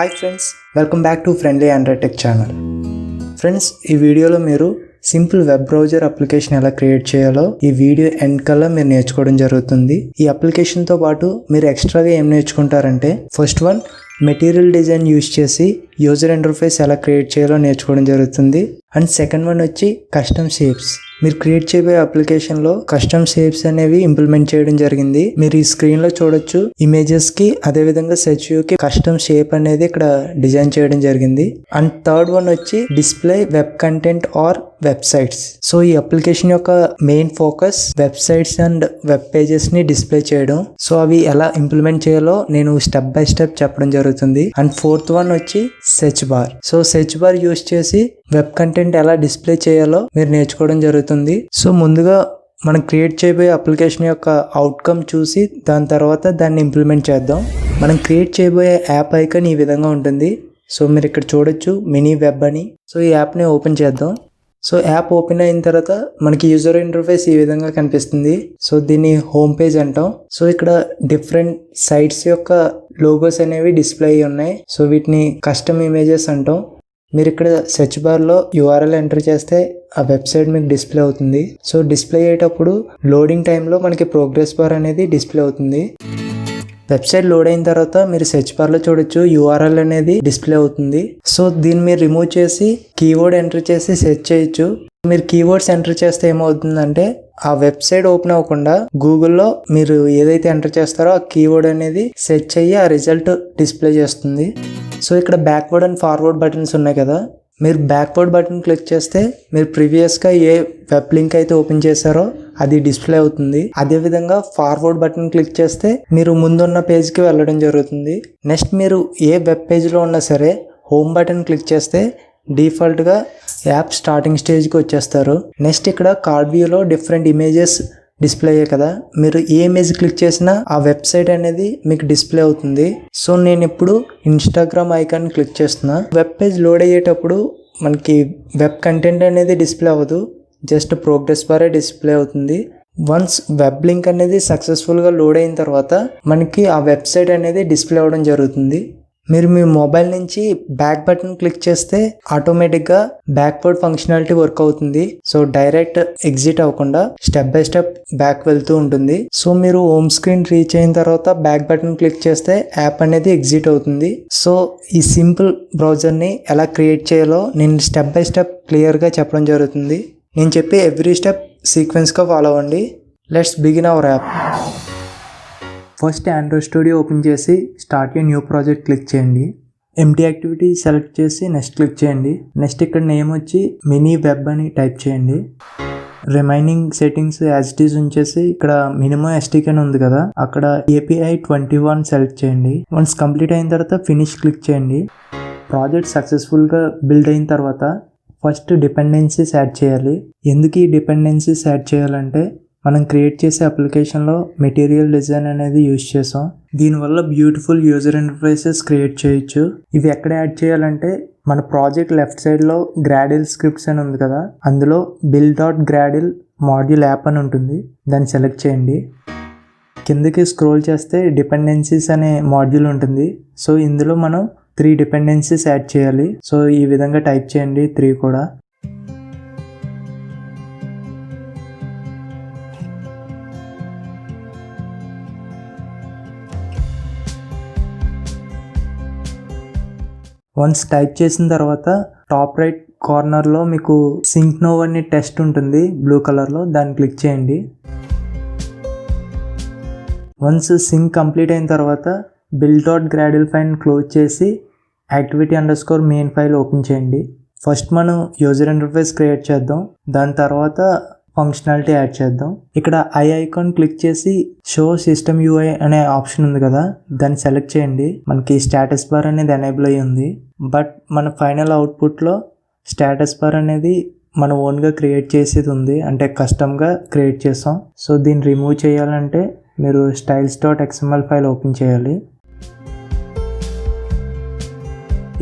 Hi friends, welcome back to friendly Android tech channel. Friends, ఈ వీడియోలో మీరు simple web browser application ఎలా create చేయాలో ఈ వీడియో ఎండ్ కల్లా మీరు నేర్చుకోవడం జరుగుతుంది. ఈ అప్లికేషన్తో పాటు మీరు ఎక్స్ట్రాగా ఏం నేర్చుకుంటారంటే, first one material design use చేసి యూజర్ ఇంటర్ఫేస్ ఎలా క్రియేట్ చేయాలో నేర్చుకోవడం జరుగుతుంది. అండ్ సెకండ్ వన్ వచ్చి కస్టమ్ షేప్స్. మీరు క్రియేట్ చేయబోయే అప్లికేషన్లో కస్టమ్ షేప్స్ అనేవి ఇంప్లిమెంట్ చేయడం జరిగింది. మీరు ఈ స్క్రీన్లో చూడొచ్చు, ఇమేజెస్కి అదేవిధంగా సెర్చ్ వ్యూకి కస్టమ్ షేప్ అనేది ఇక్కడ డిజైన్ చేయడం జరిగింది. అండ్ థర్డ్ వన్ వచ్చి display web content or websites. So ఈ అప్లికేషన్ యొక్క main focus websites and web pages ని డిస్ప్లే చేయడం. సో అవి ఎలా ఇంప్లిమెంట్ చేయాలో నేను స్టెప్ బై స్టెప్ చెప్పడం జరుగుతుంది. అండ్ ఫోర్త్ వన్ వచ్చి search bar. So search bar use చేసి వెబ్ కంటెంట్ ఎలా డిస్ప్లే చేయాలో మీరు నేర్చుకోవడం జరుగుతుంది. సో ముందుగా మనం క్రియేట్ చేయబోయే అప్లికేషన్ యొక్క అవుట్కమ్ చూసి దాని తర్వాత దాన్ని ఇంప్లిమెంట్ చేద్దాం. మనం క్రియేట్ చేయబోయే యాప్ ఐకాన్ ఈ విధంగా ఉంటుంది. సో మీరు ఇక్కడ చూడొచ్చు మినీ వెబ్ అని. సో ఈ యాప్ని ఓపెన్ చేద్దాం. సో యాప్ ఓపెన్ అయిన తర్వాత మనకి యూజర్ ఇంటర్ఫేస్ ఈ విధంగా కనిపిస్తుంది. సో దీన్ని హోమ్ పేజ్ అంటాం. సో ఇక్కడ డిఫరెంట్ సైట్స్ యొక్క లోగోస్ అనేవి డిస్ప్లే అయ్యి ఉన్నాయి. సో వీటిని కస్టమ్ ఇమేజెస్ అంటాం. మీరు ఇక్కడ సెర్చ్ బార్లో URL ఎంటర్ చేస్తే ఆ వెబ్సైట్ మీకు డిస్ప్లే అవుతుంది. సో డిస్ప్లే అయ్యేటప్పుడు లోడింగ్ టైంలో మనకి ప్రోగ్రెస్ బార్ అనేది డిస్ప్లే అవుతుంది. వెబ్సైట్ లోడ్ అయిన తర్వాత మీరు సెర్చ్ బార్లో చూడొచ్చు URL అనేది డిస్ప్లే అవుతుంది. సో దీన్ని మీరు రిమూవ్ చేసి కీవర్డ్ ఎంటర్ చేసి సెర్చ్ చేయొచ్చు. మీరు కీవర్డ్స్ ఎంటర్ చేస్తే ఏమవుతుందంటే ఆ వెబ్సైట్ ఓపెన్ అవ్వకుండా గూగుల్లో మీరు ఏదైతే ఎంటర్ చేస్తారో ఆ కీవర్డ్ అనేది సెర్చ్ అయ్యి ఆ రిజల్ట్ డిస్ప్లే చేస్తుంది. సో ఇక్కడ బ్యాక్వర్డ్ అండ్ ఫార్వర్డ్ బటన్స్ ఉన్నాయి కదా, మీరు బ్యాక్వర్డ్ బటన్ క్లిక్ చేస్తే మీరు ప్రీవియస్గా ఏ వెబ్ లింక్ అయితే ఓపెన్ చేశారో అది డిస్ప్లే అవుతుంది. అదేవిధంగా ఫార్వర్డ్ బటన్ క్లిక్ చేస్తే మీరు ముందున్న పేజ్కి వెళ్ళడం జరుగుతుంది. నెక్స్ట్ మీరు ఏ వెబ్ పేజ్లో ఉన్నా సరే హోమ్ బటన్ క్లిక్ చేస్తే డిఫాల్ట్గా యాప్ స్టార్టింగ్ స్టేజ్కి వచ్చేస్తారు. నెక్స్ట్ ఇక్కడ కార్డ్ వ్యూలో డిఫరెంట్ ఇమేజెస్ డిస్ప్లే అయ్యాయి కదా, మీరు ఏ ఇమేజ్ క్లిక్ చేసినా ఆ వెబ్సైట్ అనేది మీకు డిస్ప్లే అవుతుంది. సో నేను ఇప్పుడు ఇన్స్టాగ్రామ్ ఐకాన్ క్లిక్ చేస్తున్నా. వెబ్ పేజ్ లోడ్ అయ్యేటప్పుడు మనకి వెబ్ కంటెంట్ అనేది డిస్ప్లే అవ్వదు, జస్ట్ ప్రోగ్రెస్ బారే డిస్ప్లే అవుతుంది. వన్స్ వెబ్ లింక్ అనేది సక్సెస్ఫుల్గా లోడ్ అయిన తర్వాత మనకి ఆ వెబ్సైట్ అనేది డిస్ప్లే అవ్వడం జరుగుతుంది. మీరు మీ మొబైల్ నుంచి బ్యాక్ బటన్ క్లిక్ చేస్తే ఆటోమేటిక్గా బ్యాక్వర్డ్ ఫంక్షనాలిటీ వర్క్ అవుతుంది. సో డైరెక్ట్ ఎగ్జిట్ అవ్వకుండా స్టెప్ బై స్టెప్ బ్యాక్ వెళ్తూ ఉంటుంది. సో మీరు హోమ్ స్క్రీన్ రీచ్ అయిన తర్వాత బ్యాక్ బటన్ క్లిక్ చేస్తే యాప్ అనేది ఎగ్జిట్ అవుతుంది. సో ఈ సింపుల్ బ్రౌజర్ని ఎలా క్రియేట్ చేయాలో నేను స్టెప్ బై స్టెప్ క్లియర్గా చెప్పడం జరుగుతుంది. నేను చెప్పే ఎవ్రీ స్టెప్ సీక్వెన్స్గా ఫాలో అవ్వండి. Let's begin our app. First Android Studio open చేసి start a new project click చేయండి. ఎంటీ యాక్టివిటీ సెలెక్ట్ చేసి నెక్స్ట్ క్లిక్ చేయండి. నెక్స్ట్ ఇక్కడ నేమ్ వచ్చి మినీ వెబ్ అని టైప్ చేయండి. Remaining settings as it is ఉంచేసి ఇక్కడ మినిమం ఎస్టీకే అని ఉంది కదా, అక్కడ API 21 సెలెక్ట్ చేయండి. వన్స్ కంప్లీట్ అయిన తర్వాత ఫినిష్ క్లిక్ చేయండి. ప్రాజెక్ట్ సక్సెస్ఫుల్గా బిల్డ్ అయిన తర్వాత ఫస్ట్ డిపెండెన్సీస్ యాడ్ చేయాలి. ఎందుకు ఈ డిపెండెన్సీస్ యాడ్ చేయాలంటే మనం క్రియేట్ చేసే అప్లికేషన్లో మెటీరియల్ డిజైన్ అనేది యూజ్ చేసాం. దీనివల్ల బ్యూటిఫుల్ యూజర్ ఇంటర్ఫేసెస్ క్రియేట్ చేయొచ్చు. ఇవి ఎక్కడ యాడ్ చేయాలంటే మన ప్రాజెక్ట్ లెఫ్ట్ సైడ్లో గ్రాడిల్ స్క్రిప్ట్స్ అని ఉంది కదా, అందులో build.gradle మాడ్యూల్ యాప్ అని ఉంటుంది, దాన్ని సెలెక్ట్ చేయండి. కిందకి స్క్రోల్ చేస్తే డిపెండెన్సీస్ అనే మాడ్యూల్ ఉంటుంది. సో ఇందులో మనం 3 డిపెండెన్సీస్ యాడ్ చేయాలి. సో ఈ విధంగా టైప్ చేయండి 3 కూడా. వన్స్ టైప్ చేసిన తర్వాత టాప్ రైట్ కార్నర్లో మీకు సింక్ నౌ అనే టెస్ట్ ఉంటుంది బ్లూ కలర్లో, దాన్ని క్లిక్ చేయండి. వన్స్ సింక్ కంప్లీట్ అయిన తర్వాత build.gradle ఫైల్ క్లోజ్ చేసి activity_main ఫైల్ ఓపెన్ చేయండి. ఫస్ట్ మనం యూజర్ ఇంటర్ఫేస్ క్రియేట్ చేద్దాం, దాని తర్వాత ఫంక్షనాలిటీ యాడ్ చేద్దాం. ఇక్కడ ఐ ఐకాన్ క్లిక్ చేసి షో సిస్టమ్ UI అనే ఆప్షన్ ఉంది కదా, దాన్ని సెలెక్ట్ చేయండి. మనకి స్టేటస్ బార్ అనేది ఎనేబుల్ అయ్యి ఉంది, బట్ మన ఫైనల్ అవుట్పుట్లో స్టేటస్ బార్ అనేది మన ఓన్గా క్రియేట్ చేసేది ఉంది, అంటే కస్టమ్గా క్రియేట్ చేసాం. సో దీన్ని రిమూవ్ చేయాలంటే మీరు styles.xml ఫైల్ ఓపెన్ చేయాలి.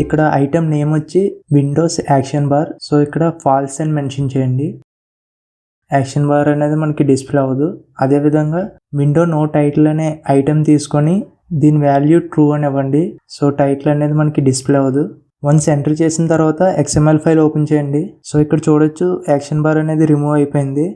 ఇక్కడ ఐటమ్ నేమ్ వచ్చి విండోస్ యాక్షన్ బార్. సో ఇక్కడ ఫాల్స్ అని మెన్షన్ చేయండి. యాక్షన్ బార్ అనేది మనకి డిస్ప్లే అవ్వదు. అదేవిధంగా విండో నో టైటిల్ అనే ఐటెం తీసుకొని దీని వాల్యూ ట్రూ అని ఇవ్వండి. సో టైటిల్ అనేది మనకి డిస్ప్లే అవ్వదు. వన్స్ ఎంటర్ చేసిన తర్వాత XML ఫైల్ ఓపెన్ చేయండి. సో ఇక్కడ చూడొచ్చు యాక్షన్ బార్ అనేది రిమూవ్ అయిపోయింది.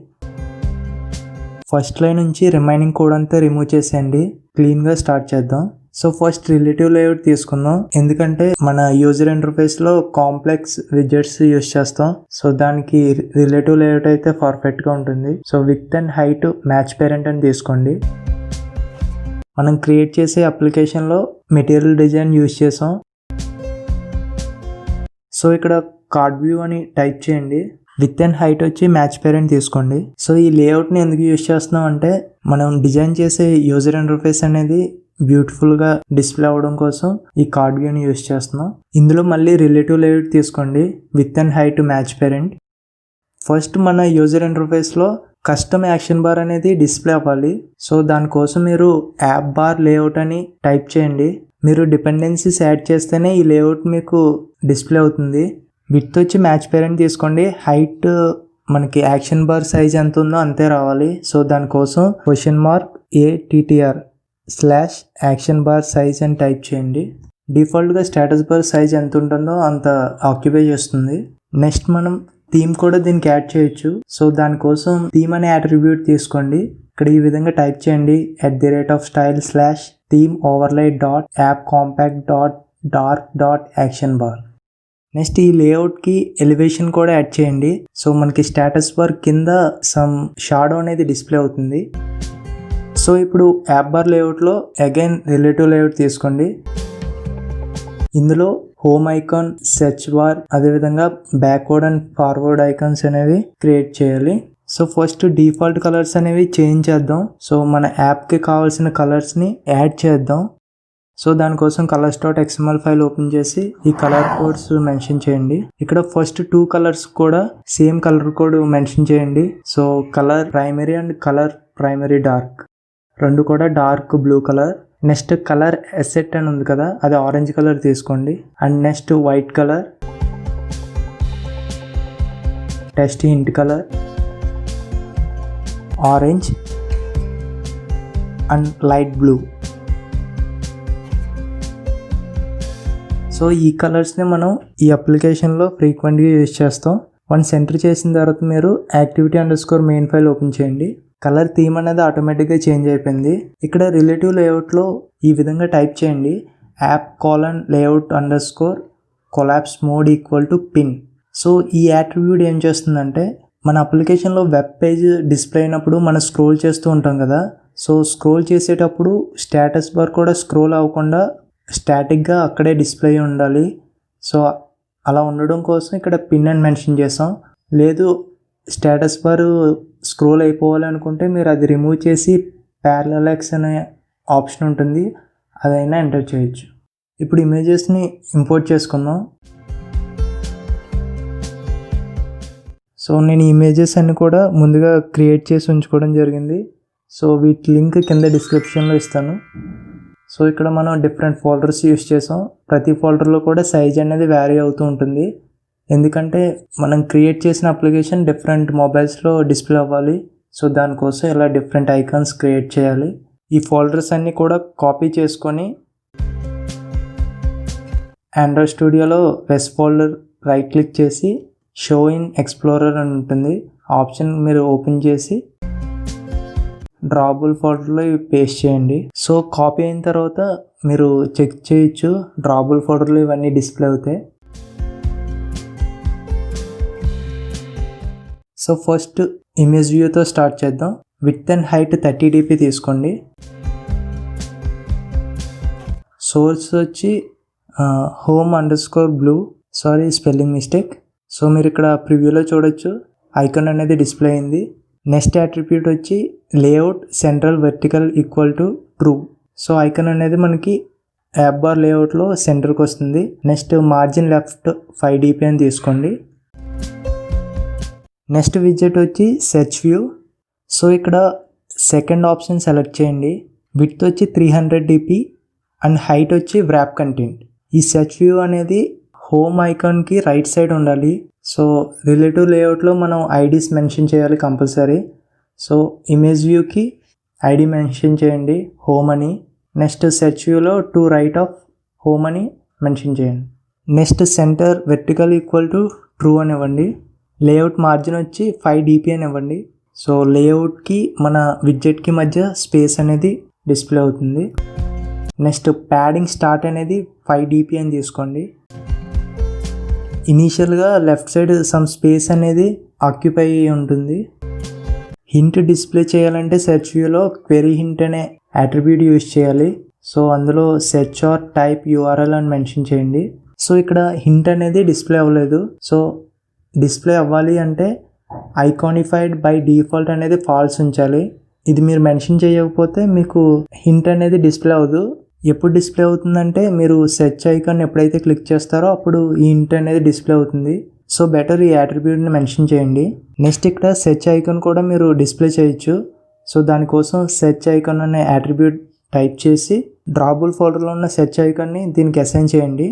ఫస్ట్ లైన్ నుంచి రిమైనింగ్ కోడ్ అంతా రిమూవ్ చేసేయండి. క్లీన్గా స్టార్ట్ చేద్దాం. సో ఫస్ట్ రిలేటివ్ లేఅవుట్ తీసుకుందాం, ఎందుకంటే మన యూజర్ ఇంటర్ఫేస్లో కాంప్లెక్స్ విడ్జెట్స్ యూజ్ చేస్తాం. సో దానికి రిలేటివ్ లేఅవుట్ అయితే పర్ఫెక్ట్గా ఉంటుంది. So width and height match parent అని తీసుకోండి. మనం క్రియేట్ చేసే అప్లికేషన్లో మెటీరియల్ డిజైన్ యూజ్ చేసాం. సో ఇక్కడ కార్డ్ వ్యూ అని టైప్ చేయండి. విత్ అండ్ హైట్ వచ్చి మ్యాచ్ పేరెంట్ తీసుకోండి. సో ఈ లేఅవుట్ని ఎందుకు యూజ్ చేస్తున్నాం అంటే మనం డిజైన్ చేసే యూజర్ ఇంటర్ఫేస్ అనేది బ్యూటిఫుల్గా డిస్ప్లే అవ్వడం కోసం ఈ కార్డ్ వ్యూని యూజ్ చేస్తున్నాం. ఇందులో మళ్ళీ రిలేటివ్ లేఅవుట్ తీసుకోండి, with and height match parent. First మన యూజర్ ఇంటర్ఫేస్లో కస్టమ్ యాక్షన్ బార్ అనేది డిస్ప్లే అవ్వాలి. సో దానికోసం మీరు యాప్ బార్ లేఅవుట్ అని టైప్ చేయండి. మీరు డిపెండెన్సీస్ యాడ్ చేస్తేనే ఈ లేఅవుట్ మీకు డిస్ప్లే అవుతుంది. విడ్త్ వచ్చి మ్యాచ్ పేరెంట్ తీసుకోండి. హైట్ మనకి యాక్షన్ బార్ సైజ్ ఎంత ఉందో అంతే రావాలి. సో దానికోసం $ATTR/యాక్షన్ బార్ సైజ్ అని టైప్ చేయండి. డిఫాల్ట్గా స్టేటస్ బార్ సైజ్ ఎంత ఉంటుందో అంత ఆక్యుపై చేస్తుంది. నెక్స్ట్ మనం థీమ్ కూడా దీనికి యాడ్ చేయొచ్చు. సో దానికోసం థీమ్ అనే అట్రిబ్యూట్ తీసుకోండి. ఇక్కడ ఈ విధంగా టైప్ చేయండి @theme_overlay.appcompact.dark.action_bar. నెక్స్ట్ ఈ లేఅవుట్కి ఎలివేషన్ కూడా యాడ్ చేయండి. సో మనకి స్టేటస్ బార్ కింద సమ్ షాడో అనేది డిస్ప్లే అవుతుంది. సో ఇప్పుడు యాప్ బార్ లేఅవుట్లో అగైన్ రిలేటివ్ లేఅవుట్ తీసుకోండి. ఇందులో హోమ్ ఐకాన్, సెర్చ్ బార్, అదేవిధంగా బ్యాక్వర్డ్ అండ్ ఫార్వర్డ్ ఐకాన్స్ అనేవి క్రియేట్ చేయాలి. సో ఫస్ట్ డిఫాల్ట్ కలర్స్ అనేవి చేంజ్ చేద్దాం. సో మన యాప్కి కావాల్సిన కలర్స్ని యాడ్ చేద్దాం. సో దానికోసం colors.xml ఫైల్ ఓపెన్ చేసి ఈ కలర్ కోడ్స్ మెన్షన్ చేయండి. ఇక్కడ ఫస్ట్ 2 కలర్స్ కూడా సేమ్ కలర్ కోడ్ మెన్షన్ చేయండి. So colour primary and colour primary dark రెండు కూడా dark blue colour. Next colour asset అని ఉంది కదా, అది ఆరెంజ్ కలర్ తీసుకోండి. And next white colour, test hint colour, orange and light blue. So ఈ కలర్స్ని మనం ఈ అప్లికేషన్లో ఫ్రీక్వెంట్గా యూజ్ చేస్తాం. వన్స్ ఎంటర్ చేసిన తర్వాత మీరు activity_main ఫైల్ ఓపెన్ చేయండి. కలర్ థీమ్ అనేది ఆటోమేటిక్గా చేంజ్ అయిపోయింది. ఇక్కడ రిలేటివ్ లేఅవుట్లో ఈ విధంగా టైప్ చేయండి app:/layout_collapse mode = pin. సో ఈ అట్రిబ్యూట్ ఏం చేస్తుందంటే మన అప్లికేషన్లో వెబ్ పేజ్ డిస్ప్లే అయినప్పుడు మనం స్క్రోల్ చేస్తూ ఉంటాం కదా. సో స్క్రోల్ చేసేటప్పుడు స్టేటస్ బార్ కూడా స్క్రోల్ అవ్వకుండా స్టాటిక్గా అక్కడే డిస్ప్లే ఉండాలి. సో అలా ఉండడం కోసం ఇక్కడ పిన్ అని మెన్షన్ చేసాం. లేదు స్టేటస్ బార్ స్క్రోల్ అయిపోవాలి అనుకుంటే మీరు అది రిమూవ్ చేసి ప్యారలెక్స్ అనే ఆప్షన్ ఉంటుంది, అదైనా ఎంటర్ చేయొచ్చు. ఇప్పుడు ఇమేజెస్ని ఇంపోర్ట్ చేసుకుందాం. సో నేను ఇమేజెస్ అన్ని కూడా ముందుగా క్రియేట్ చేసి ఉంచుకోవడం జరిగింది. సో వీటి లింక్ కింద డిస్క్రిప్షన్లో ఇస్తాను. సో ఇక్కడ మనం డిఫరెంట్ ఫోల్డర్స్ యూస్ చేసాం. ప్రతి ఫోల్డర్లో కూడా సైజ్ అనేది వ్యారీ అవుతూ ఉంటుంది, ఎందుకంటే మనం క్రియేట్ చేసిన అప్లికేషన్ డిఫరెంట్ మొబైల్స్లో డిస్ప్లే అవ్వాలి. సో దానికోసం ఇలా డిఫరెంట్ ఐకాన్స్ క్రియేట్ చేయాలి. ఈ ఫోల్డర్స్ అన్నీ కూడా కాపీ చేసుకొని ఆండ్రాయిడ్ స్టూడియోలో వెస్ ఫోల్డర్ రైట్ క్లిక్ చేసి షో ఇన్ ఎక్స్ప్లోరర్ అని ఉంటుంది, ఆప్షన్ మీరు ఓపెన్ చేసి డ్రాబుల్ ఫోల్డర్లో ఇవి పేస్ట్ చేయండి. సో కాపీ అయిన తర్వాత మీరు చెక్ చేయొచ్చు, డ్రాబుల్ ఫోల్డర్లో ఇవన్నీ డిస్ప్లే అవుతాయి. సో ఫస్ట్ ఇమేజ్ వ్యూతో స్టార్ట్ చేద్దాం. విడ్త్ అండ్ హైట్ 30 dp తీసుకోండి. సోర్స్ వచ్చి home_blue, sorry spelling mistake. So మీరు ఇక్కడ ప్రివ్యూలో చూడొచ్చు ఐకాన్ అనేది డిస్ప్లే అయింది. నెక్స్ట్ అట్రిబ్యూట్ వచ్చి layout central vertical = true. So icon అనేది మనకి యాప్ బార్ లేఅవుట్లో సెంటర్కి వస్తుంది. నెక్స్ట్ మార్జిన్ లెఫ్ట్ 5 dp అని తీసుకోండి. నెక్స్ట్ విడ్జెట్ వచ్చి సెర్చ్ వ్యూ. సో ఇక్కడ సెకండ్ ఆప్షన్ సెలెక్ట్ చేయండి. విడ్త్ వచ్చి 300 dp అండ్ హైట్ వచ్చి వ్రాప్ కంటెంట్. ఈ సెర్చ్ వ్యూ అనేది హోమ్ ఐకాన్కి రైట్ సైడ్ ఉండాలి. సో రిలేటివ్ లేఅవుట్లో మనం ఐడీస్ మెన్షన్ చేయాలి కంపల్సరీ. సో ఇమేజ్ వ్యూకి ఐడి మెన్షన్ చేయండి హోమ్ అని. నెక్స్ట్ సెర్చ్ వ్యూలో టు రైట్ ఆఫ్ హోమ్ అని మెన్షన్ చేయండి. Next centre vertical equal to true అని ఇవ్వండి. లేఅవుట్ మార్జిన్ వచ్చి 5 dp అని ఇవ్వండి. సో లేఅవుట్కి మన విడ్జెట్కి మధ్య స్పేస్ అనేది డిస్ప్లే అవుతుంది. నెక్స్ట్ ప్యాడింగ్ స్టార్ట్ అనేది 5 dp అని తీసుకోండి. ఇనీషియల్గా లెఫ్ట్ సైడ్ సమ్ స్పేస్ అనేది ఆక్యుపై ఉంటుంది. హింట్ డిస్ప్లే చేయాలంటే సెర్చ్ వ్యూలో క్వెరీ హింట్ అనే అట్రిబ్యూట్ యూజ్ చేయాలి. సో అందులో సెర్చ్ ఆర్ టైప్ URL అని మెన్షన్ చేయండి. సో ఇక్కడ హింట్ అనేది డిస్ప్లే అవ్వలేదు. సో డిస్ప్లే అవ్వాలి అంటే ఐకానిఫైడ్ బై డిఫాల్ట్ అనేది ఫాల్స్ ఉంచాలి. ఇది మీరు మెన్షన్ చేయకపోతే మీకు హింట్ అనేది డిస్ప్లే అవ్వదు. ఎప్పుడు డిస్ప్లే అవుతుందంటే మీరు సెర్చ్ ఐకాన్ ఎప్పుడైతే క్లిక్ చేస్తారో అప్పుడు ఈ హింట్ అనేది డిస్ప్లే అవుతుంది. సో బెటర్ ఈ అట్రిబ్యూట్ని మెన్షన్ చేయండి. నెక్స్ట్ ఇక్కడ సెర్చ్ ఐకాన్ కూడా మీరు డిస్ప్లే చేయొచ్చు. సో దానికోసం సెర్చ్ ఐకాన్ అనే అట్రిబ్యూట్ టైప్ చేసి డ్రాబుల్ ఫోల్డర్లో ఉన్న సెర్చ్ ఐకాన్ని దీనికి అసైన్ చేయండి.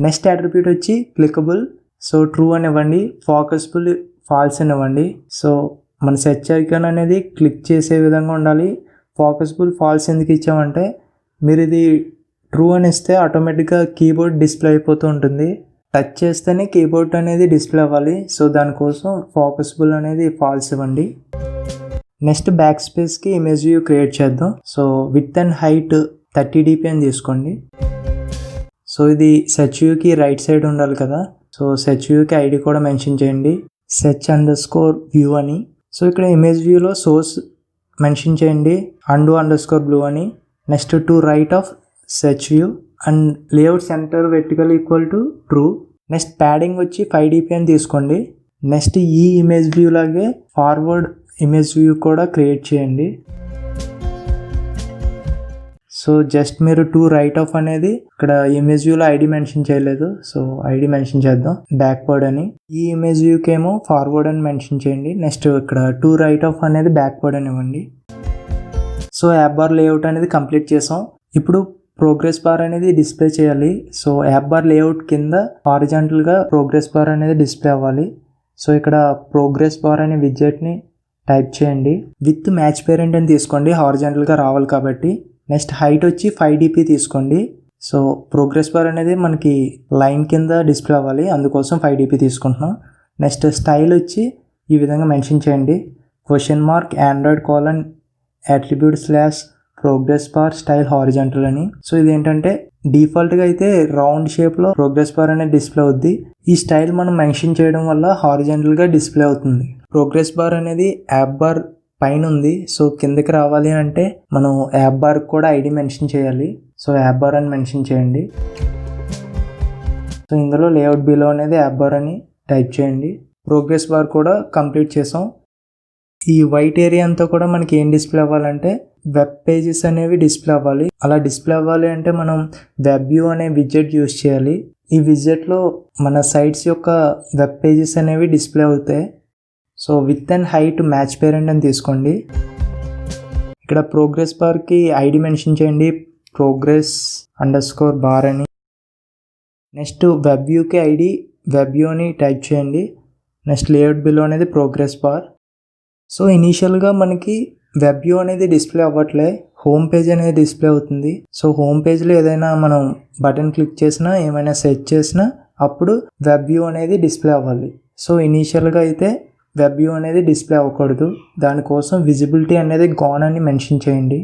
నెక్స్ట్ అట్రిబ్యూట్ వచ్చి క్లికబుల్. సో ట్రూ అని ఇవ్వండి. ఫోకస్బుల్ ఫాల్స్ అని ఇవ్వండి. సో మన సెర్చ్ ఐకాన్ అనేది క్లిక్ చేసే విధంగా ఉండాలి. ఫోకస్బుల్ ఫాల్స్ ఎందుకు ఇచ్చామంటే మీరు ఇది ట్రూ అని ఇస్తే ఆటోమేటిక్గా కీబోర్డ్ డిస్ప్లే అయిపోతూ ఉంటుంది. టచ్ చేస్తేనే కీబోర్డ్ అనేది డిస్ప్లే అవ్వాలి. సో దానికోసం ఫోకస్బుల్ అనేది ఫాల్స్ ఇవ్వండి. నెక్స్ట్ బ్యాక్ స్పేస్కి ఇమేజ్ వ్యూ క్రియేట్ చేద్దాం. So width and height 30 dp అని తీసుకోండి. సో ఇది సెర్చ్ వ్యూకి రైట్ సైడ్ ఉండాలి కదా. సో సెర్చ్ వ్యూకి ఐడి కూడా మెన్షన్ చేయండి, search_view అని. సో ఇక్కడ ఇమేజ్ వ్యూలో సోర్స్ మెన్షన్ చేయండి undo_blue అని. Next to right of search view and layout centre vertical equal to true. Next padding వచ్చి 5 dp అని తీసుకోండి. నెక్స్ట్ ఈ ఇమేజ్ వ్యూ లాగే ఫార్వర్డ్ ఇమేజ్ వ్యూ కూడా క్రియేట్ చేయండి. సో జస్ట్ మీరు టు రైట్ ఆఫ్ అనేది ఇక్కడ ఇమేజ్ వ్యూలో ఐడి మెన్షన్ చేయలేదు. సో ఐడి మెన్షన్ చేద్దాం బ్యాక్వర్డ్ అని. ఈ ఇమేజ్ వ్యూకి ఏమో ఫార్వర్డ్ అని మెన్షన్ చేయండి. నెక్స్ట్ ఇక్కడ టు రైట్ ఆఫ్ అనేది బ్యాక్వర్డ్ అని ఇవ్వండి. సో యాప్ బార్ లేఅవుట్ అనేది కంప్లీట్ చేసాం. ఇప్పుడు ప్రోగ్రెస్ బార్ అనేది డిస్ప్లే చేయాలి. సో యాప్ బార్ లేఅవుట్ కింద హారిజాంటల్గా ప్రోగ్రెస్ బార్ అనేది డిస్ప్లే అవ్వాలి. సో ఇక్కడ ప్రోగ్రెస్ బార్ అనే విడ్జెట్ని టైప్ చేయండి. విత్ మ్యాచ్ పేరెంట్ అని తీసుకోండి, హారిజాంటల్గా రావాలి కాబట్టి. నెక్స్ట్ హైట్ వచ్చి 5 dp తీసుకోండి. సో ప్రోగ్రెస్ బార్ అనేది మనకి లైన్ కింద డిస్ప్లే అవ్వాలి, అందుకోసం 5 dp తీసుకుంటున్నాం. నెక్స్ట్ స్టైల్ వచ్చి ఈ విధంగా మెన్షన్ చేయండి, $attribute/progress bar style horizontal అని. సో ఇదేంటంటే డిఫాల్ట్గా అయితే రౌండ్ షేప్లో ప్రోగ్రెస్ బార్ అనేది డిస్ప్లే అవుద్ది. ఈ స్టైల్ మనం మెన్షన్ చేయడం వల్ల హారిజాంటల్గా డిస్ప్లే అవుతుంది. ప్రోగ్రెస్ బార్ అనేది యాప్ బార్ పైన ఉంది. సో కిందకి రావాలి అంటే మనం యాప్ బార్ కూడా ఐడి మెన్షన్ చేయాలి. సో యాప్ బార్ అని మెన్షన్ చేయండి. సో ఇందులో లేఅవుట్ బిలో అనేది యాప్ బార్ అని టైప్ చేయండి. ప్రోగ్రెస్ బార్ కూడా కంప్లీట్ చేసాం. ఈ వైట్ ఏరియా అంతా కూడా మనకి ఏం డిస్ప్లే అవ్వాలంటే వెబ్ పేజెస్ అనేవి డిస్ప్లే అవ్వాలి. అలా డిస్ప్లే అవ్వాలి అంటే మనం వెబ్ వ్యూ అనే విడ్జెట్ యూజ్ చేయాలి. ఈ విడ్జెట్లో మన సైట్స్ యొక్క వెబ్ పేజెస్ అనేవి డిస్ప్లే అవుతాయి. So with and height match parent అని తీసుకోండి. ఇక్కడ ప్రోగ్రెస్ బార్కి ఐడి మెన్షన్ చేయండి, progress_bar అని. నెక్స్ట్ వెబ్ వ్యూకి ఐడి వెబ్ వ్యూ అని టైప్ చేయండి. నెక్స్ట్ లేఅవుట్ బిలో అనేది ప్రోగ్రెస్ బార్. సో ఇనీషియల్గా మనకి వెబ్ వ్యూ అనేది డిస్ప్లే అవ్వట్లే, హోమ్ పేజ్ అనేది డిస్ప్లే అవుతుంది. సో హోమ్ పేజ్లో ఏదైనా మనం బటన్ క్లిక్ చేసినా ఏమైనా సెర్చ్ చేసినా అప్పుడు వెబ్ వ్యూ అనేది డిస్ప్లే అవ్వాలి. సో ఇనీషియల్గా అయితే వెబ్ వ్యూ అనేది డిస్ప్లే అవ్వకూడదు. దానికోసం విజిబిలిటీ అనేది గాన్ అని మెన్షన్ చేయండి.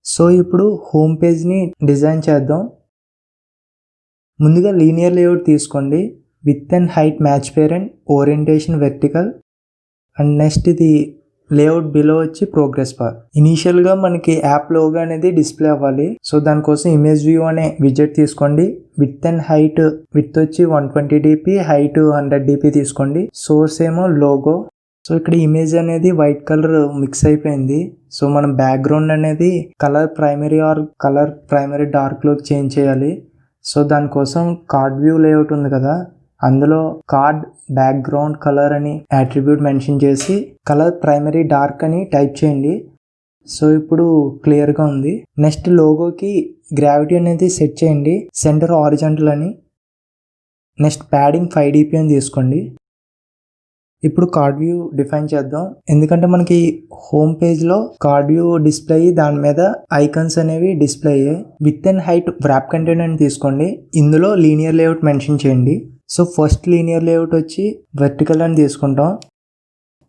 సో ఇప్పుడు హోమ్ పేజ్ని డిజైన్ చేద్దాం. ముందుగా లీనియర్ లేఅవుట్ తీసుకోండి. With and height match parent, orientation vertical and next ఇది లేఅవుట్ బిలో వచ్చి ప్రోగ్రెస్ బార్. ఇనీషియల్గా మనకి యాప్ లోగో అనేది డిస్ప్లే అవ్వాలి. సో దానికోసం ఇమేజ్ వ్యూ అనే విడ్జెట్ తీసుకోండి. విత్ అండ్ హైట్, విత్ వచ్చి 120 dp, హైట్ 100 dp తీసుకోండి. సోర్స్ ఏమో లోగో. సో ఇక్కడ ఇమేజ్ అనేది వైట్ కలర్ మిక్స్ అయిపోయింది. సో మనం బ్యాక్గ్రౌండ్ అనేది కలర్ ప్రైమరీ డార్క్లోకి చేంజ్ చేయాలి. సో దానికోసం కార్డ్ వ్యూ లేఅవుట్ ఉంది కదా, అందులో కార్డ్ బ్యాక్గ్రౌండ్ కలర్ అని అట్రిబ్యూట్ మెన్షన్ చేసి కలర్ ప్రైమరీ డార్క్ అని టైప్ చేయండి. సో ఇప్పుడు క్లియర్గా ఉంది. నెక్స్ట్ లోగోకి గ్రావిటీ అనేది సెట్ చేయండి, సెంటర్ హారిజాంటల్ అని. నెక్స్ట్ ప్యాడింగ్ 5 dp అని తీసుకోండి. ఇప్పుడు కార్డ్ వ్యూ డిఫైన్ చేద్దాం. ఎందుకంటే మనకి హోమ్ పేజ్లో కార్డ్ వ్యూ డిస్ప్లే అయ్యి దాని మీద ఐకాన్స్ అనేవి డిస్ప్లే అయ్యాయి. With and height wrap content అని తీసుకోండి. ఇందులో లీనియర్ లేఅవుట్ మెన్షన్ చేయండి. సో ఫస్ట్ లీనియర్ లేఅవుట్ వచ్చి వర్టికల్ అని తీసుకుంటాం.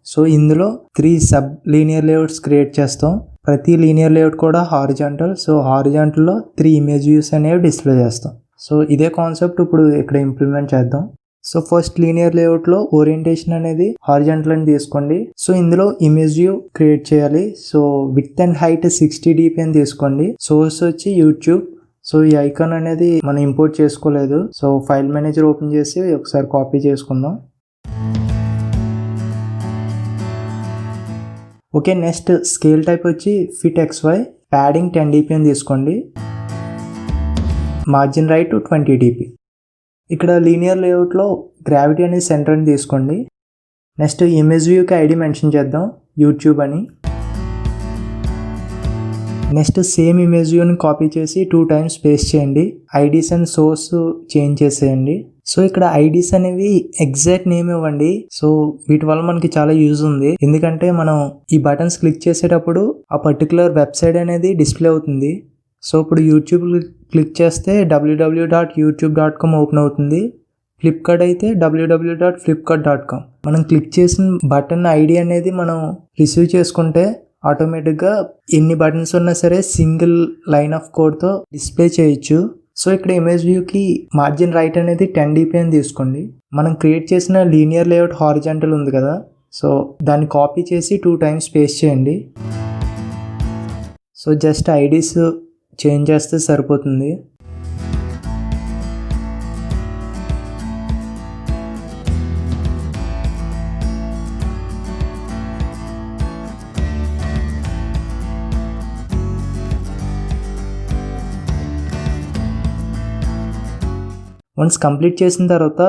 సో ఇందులో 3 సబ్ లీనియర్ లేఅవుట్స్ క్రియేట్ చేస్తాం. ప్రతి లీనియర్ లేఅవుట్ కూడా హారిజాంటల్. సో హారిజాంటల్లో 3 ఇమేజ్ వ్యూస్ అనేవి డిస్ప్లే చేస్తాం. సో ఇదే కాన్సెప్ట్ ఇప్పుడు ఇక్కడ ఇంప్లిమెంట్ చేద్దాం. సో ఫస్ట్ లీనియర్ లేఅవుట్లో ఓరియంటేషన్ అనేది హారిజాంటల్ అని తీసుకోండి. సో ఇందులో ఇమేజ్ వ్యూ క్రియేట్ చేయాలి. So with and height 60 dp అని తీసుకోండి. సోర్స్ వచ్చి యూట్యూబ్. సో ఈ ఐకాన్ అనేది మనం ఇంపోర్ట్ చేసుకోలేదు. సో ఫైల్ మేనేజర్ ఓపెన్ చేసి ఒకసారి కాపీ చేసుకుందాం. ఓకే, నెక్స్ట్ స్కేల్ టైప్ వచ్చి ఫిట్ XY, ప్యాడింగ్ 10 dp అని తీసుకోండి. Margin right 20 dp. ఇక్కడ లీనియర్ లేఅవుట్లో గ్రావిటీ అనేది సెంటర్ అని తీసుకోండి. నెక్స్ట్ ఇమేజ్ వ్యూకి ఐడి మెన్షన్ చేద్దాం, యూట్యూబ్ అని. నెక్స్ట్ సేమ్ ఇమేజ్ వ్యూని కాపీ చేసి 2 times పేస్ట్ చేయండి. ఐడీస్ అండ్ సోర్స్ చేంజ్ చేసేయండి. సో ఇక్కడ ఐడీస్ అనేవి ఎగ్జాక్ట్ నేమ్ ఇవ్వండి. సో వీటి వల్ల మనకి చాలా యూజ్ ఉంది. ఎందుకంటే మనం ఈ బటన్స్ క్లిక్ చేసేటప్పుడు ఆ పర్టికులర్ వెబ్సైట్ అనేది డిస్ప్లే అవుతుంది. సో ఇప్పుడు యూట్యూబ్ క్లిక్ చేస్తే www.youtube.com ఓపెన్ అవుతుంది. ఫ్లిప్కార్ట్ అయితే www.flipkart.com. మనం క్లిక్ చేసిన బటన్ ఐడి అనేది మనం రిసీవ్ చేసుకుంటే ఆటోమేటిక్గా ఎన్ని బటన్స్ ఉన్నా సరే సింగిల్ లైన్ ఆఫ్ కోడ్తో డిస్ప్లే చేయొచ్చు. సో ఇక్కడ ఇమేజ్ వ్యూకి మార్జిన్ రైట్ అనేది 10 dp అని తీసుకోండి. మనం క్రియేట్ చేసిన లీనియర్ లేఅవుట్ హారిజాంటల్ ఉంది కదా, సో దాన్ని కాపీ చేసి 2 times పేస్ట్ చేయండి. సో జస్ట్ ఐడీస్ చేంజ్ చేస్తే సరిపోతుంది. వన్స్ కంప్లీట్ చేసిన తర్వాత